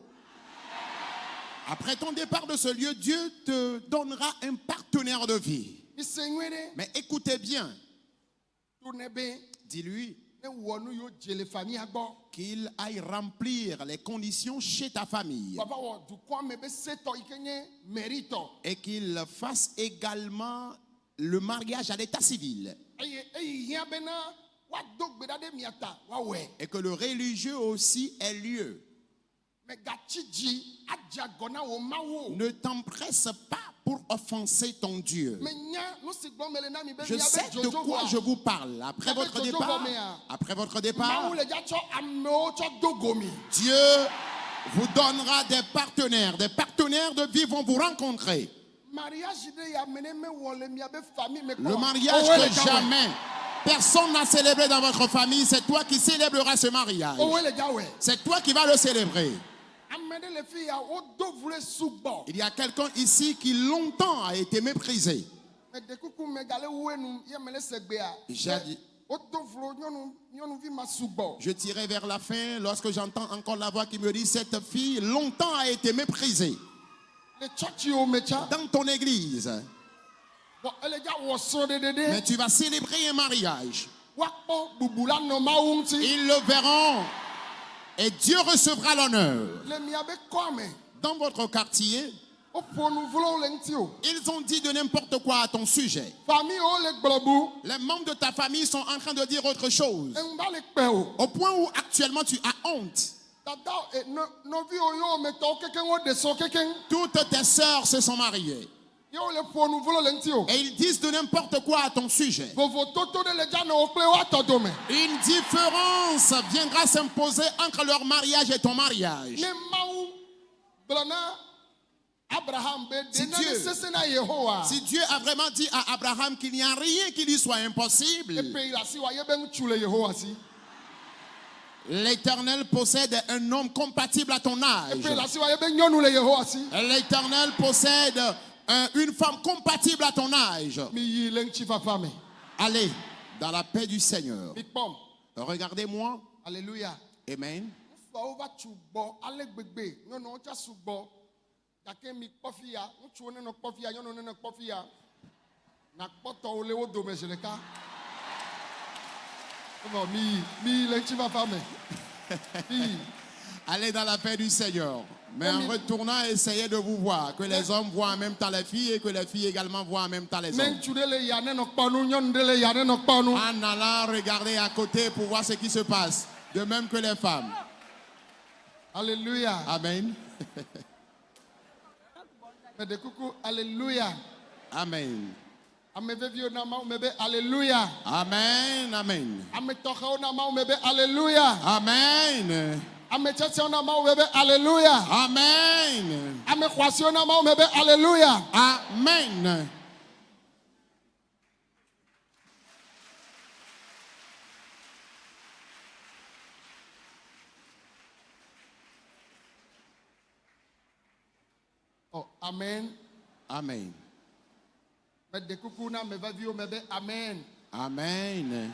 Après ton départ de ce lieu, Dieu te donnera un partenaire de vie. Mi se nyuie ɖe. Mais écoutez bien, To ne be dis-lui ne wɔ nu yiwo dze le famia gbɔ. qu'il aille remplir les conditions chez ta famille Wava wɔ dukɔa me be setɔ yi ke nye meritɔ. et qu'il fasse également le mariage à l'état civil Eye eyi hiã bena woado gbe ɖa ɖe mia ta woawɔe. et que le religieux aussi ait lieu. Me gatsi dzi adze agɔ na wò mawu o. Ne t'empresse pas pour offenser ton Dieu. Me nya nu si gbɔm mele na mi be Je mia sais be de quoi je dzodzo vous parle. Après Avec votre Jojo départ, Gomea. après votre départ, mawu le dza tsɔ amewo tsɔ do gomi. Dieu vous donnera des partenaires. Des partenaires de vie vont vous rencontrer. Mariage de ya me ne me wɔ le mia be famille me Le mariage que jamais personne n'a célébré dans votre famille, c'est toi qui célébreras ce mariage. Owe le dza wɔe. C'est toi qui vas le célébrer. Ame ɖe le fi ya wodo vlu sugbɔ. Il y a quelqu'un ici qui longtemps a été méprisé. Me de kuku me gale wue nu ye me le se gbea. J'ai dit- Wodo vlu nyɔnuvi ma sugbɔ. Je tirais vers la fin lorsque j'entends encore la voix qui me dit cette fille longtemps a été méprisée. Le tsɔtsi wo me tsa. Dans ton église. Bon, ele dza wɔ srɔ̃ɖeɖe Mais ɖe. tu vas célébrer un mariage. Woakpɔ bubu la nɔ mawu ŋuti. Ils le verront et Dieu recevra l'honneur. Le mia be kɔa me. Dans votre quartier, Woƒo nu vlowo le ŋuti o. ils ont dit de n'importe quoi à ton sujet. Famille wo le gblɔ bu. Les membres de ta famille sont en train de dire autre chose. Eŋu ba le kpɛ o. Au point où actuellement tu as honte. Dada nɔviwo yewo me tɔwo kekeŋ wo ɖe srɔ̃ kekeŋ. Toutes tes sœurs se sont mariées. Yewo le ƒo nu vlo le ŋuti o. Et ils disent de n'importe quoi à ton sujet. Vovototo ɖe le dza nɔ wo kple woatɔ dome. Une différence viendra s'imposer entre leur mariage et ton mariage. Ne mawu gblɔ na Abraham be Si ɖe nane Dieu- sese na Yehowa. Si Dieu a vraiment dit à Abraham qu'il n'y a rien qui lui soit impossible, Epe yi le asi wa ye be ŋutsu le Yehowa si. l'Éternel possède un homme compatible à ton âge. Epe yi le asi wa ye be nyɔnu le Yehowa si. L'Éternel possède une femme compatible à ton âge. Mi yi le ŋuti fafa me. Allez dans la paix du Seigneur. Mi kpɔm. Regardez-moi. Alléluia. Amen. Ŋutsuawo va tu gbɔ ale gbegbe. Nyɔnuwo tsa su gbɔ. Gake mi kpɔ fi ya. Ŋutsuwo ne nɔ kpɔ fi ya. Nyɔnuwo ne nɔ kpɔ fi ya. Nakpɔtɔwo le wo dome zi ɖeka. Evɔ mi yi le ŋuti fafa me. Mi yi. Allez dans la paix du Seigneur. Mais en retournant, essayez de vous voir. Que les hommes voient en même temps les filles et que les filles également voient en même temps les Ne hommes. ŋutsu ɖe le ya ne nɔ kpɔ nu. Nyɔnu ɖe le ya ne nɔ kpɔ nu. En allant regarder à côté pour voir ce qui se passe. De même que les femmes. Alléluia. Amen. Me de kuku. Alléluia. Amen. Ame veviwo na Mawu me be Alléluia. Amen. Amen. Ame tɔxɛwo na Mawu me be Alléluia. Amen. Ame tsetsewo na Mawu me be Alléluia. Amen. Ame xɔasiwo na Mawu me be Alléluia. Amen. Oh, amen. Amen. Me de kuku na me veviwo me be amen. Amen.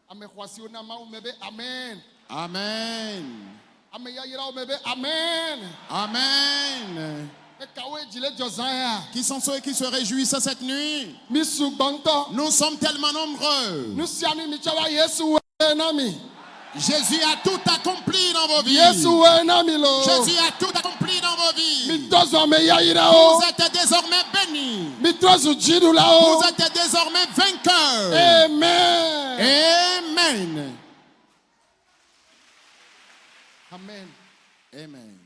Ame xɔasiwo na Mawu me be amen. Amen. Ame yayrawo me be amen. Amen. Me kawoe dzi le dzɔ zã ya. Qui sont ceux qui se réjouissent cette nuit? Mi sugbɔ ŋutɔ. Nous sommes tellement nombreux. Nu sia nu mi tsɔ va Yesu woe na mi. Jésus a tout accompli dans vos vies. Yesu woe na mi lo. Jésus a tout accompli dans vos vies. Mi trɔ zɔ me yayrawo. Vous êtes désormais bénis. Mi trɔ zu dziɖulawo. Vous êtes désormais vainqueurs. Amen. Amen. Amen. Amen. Amen.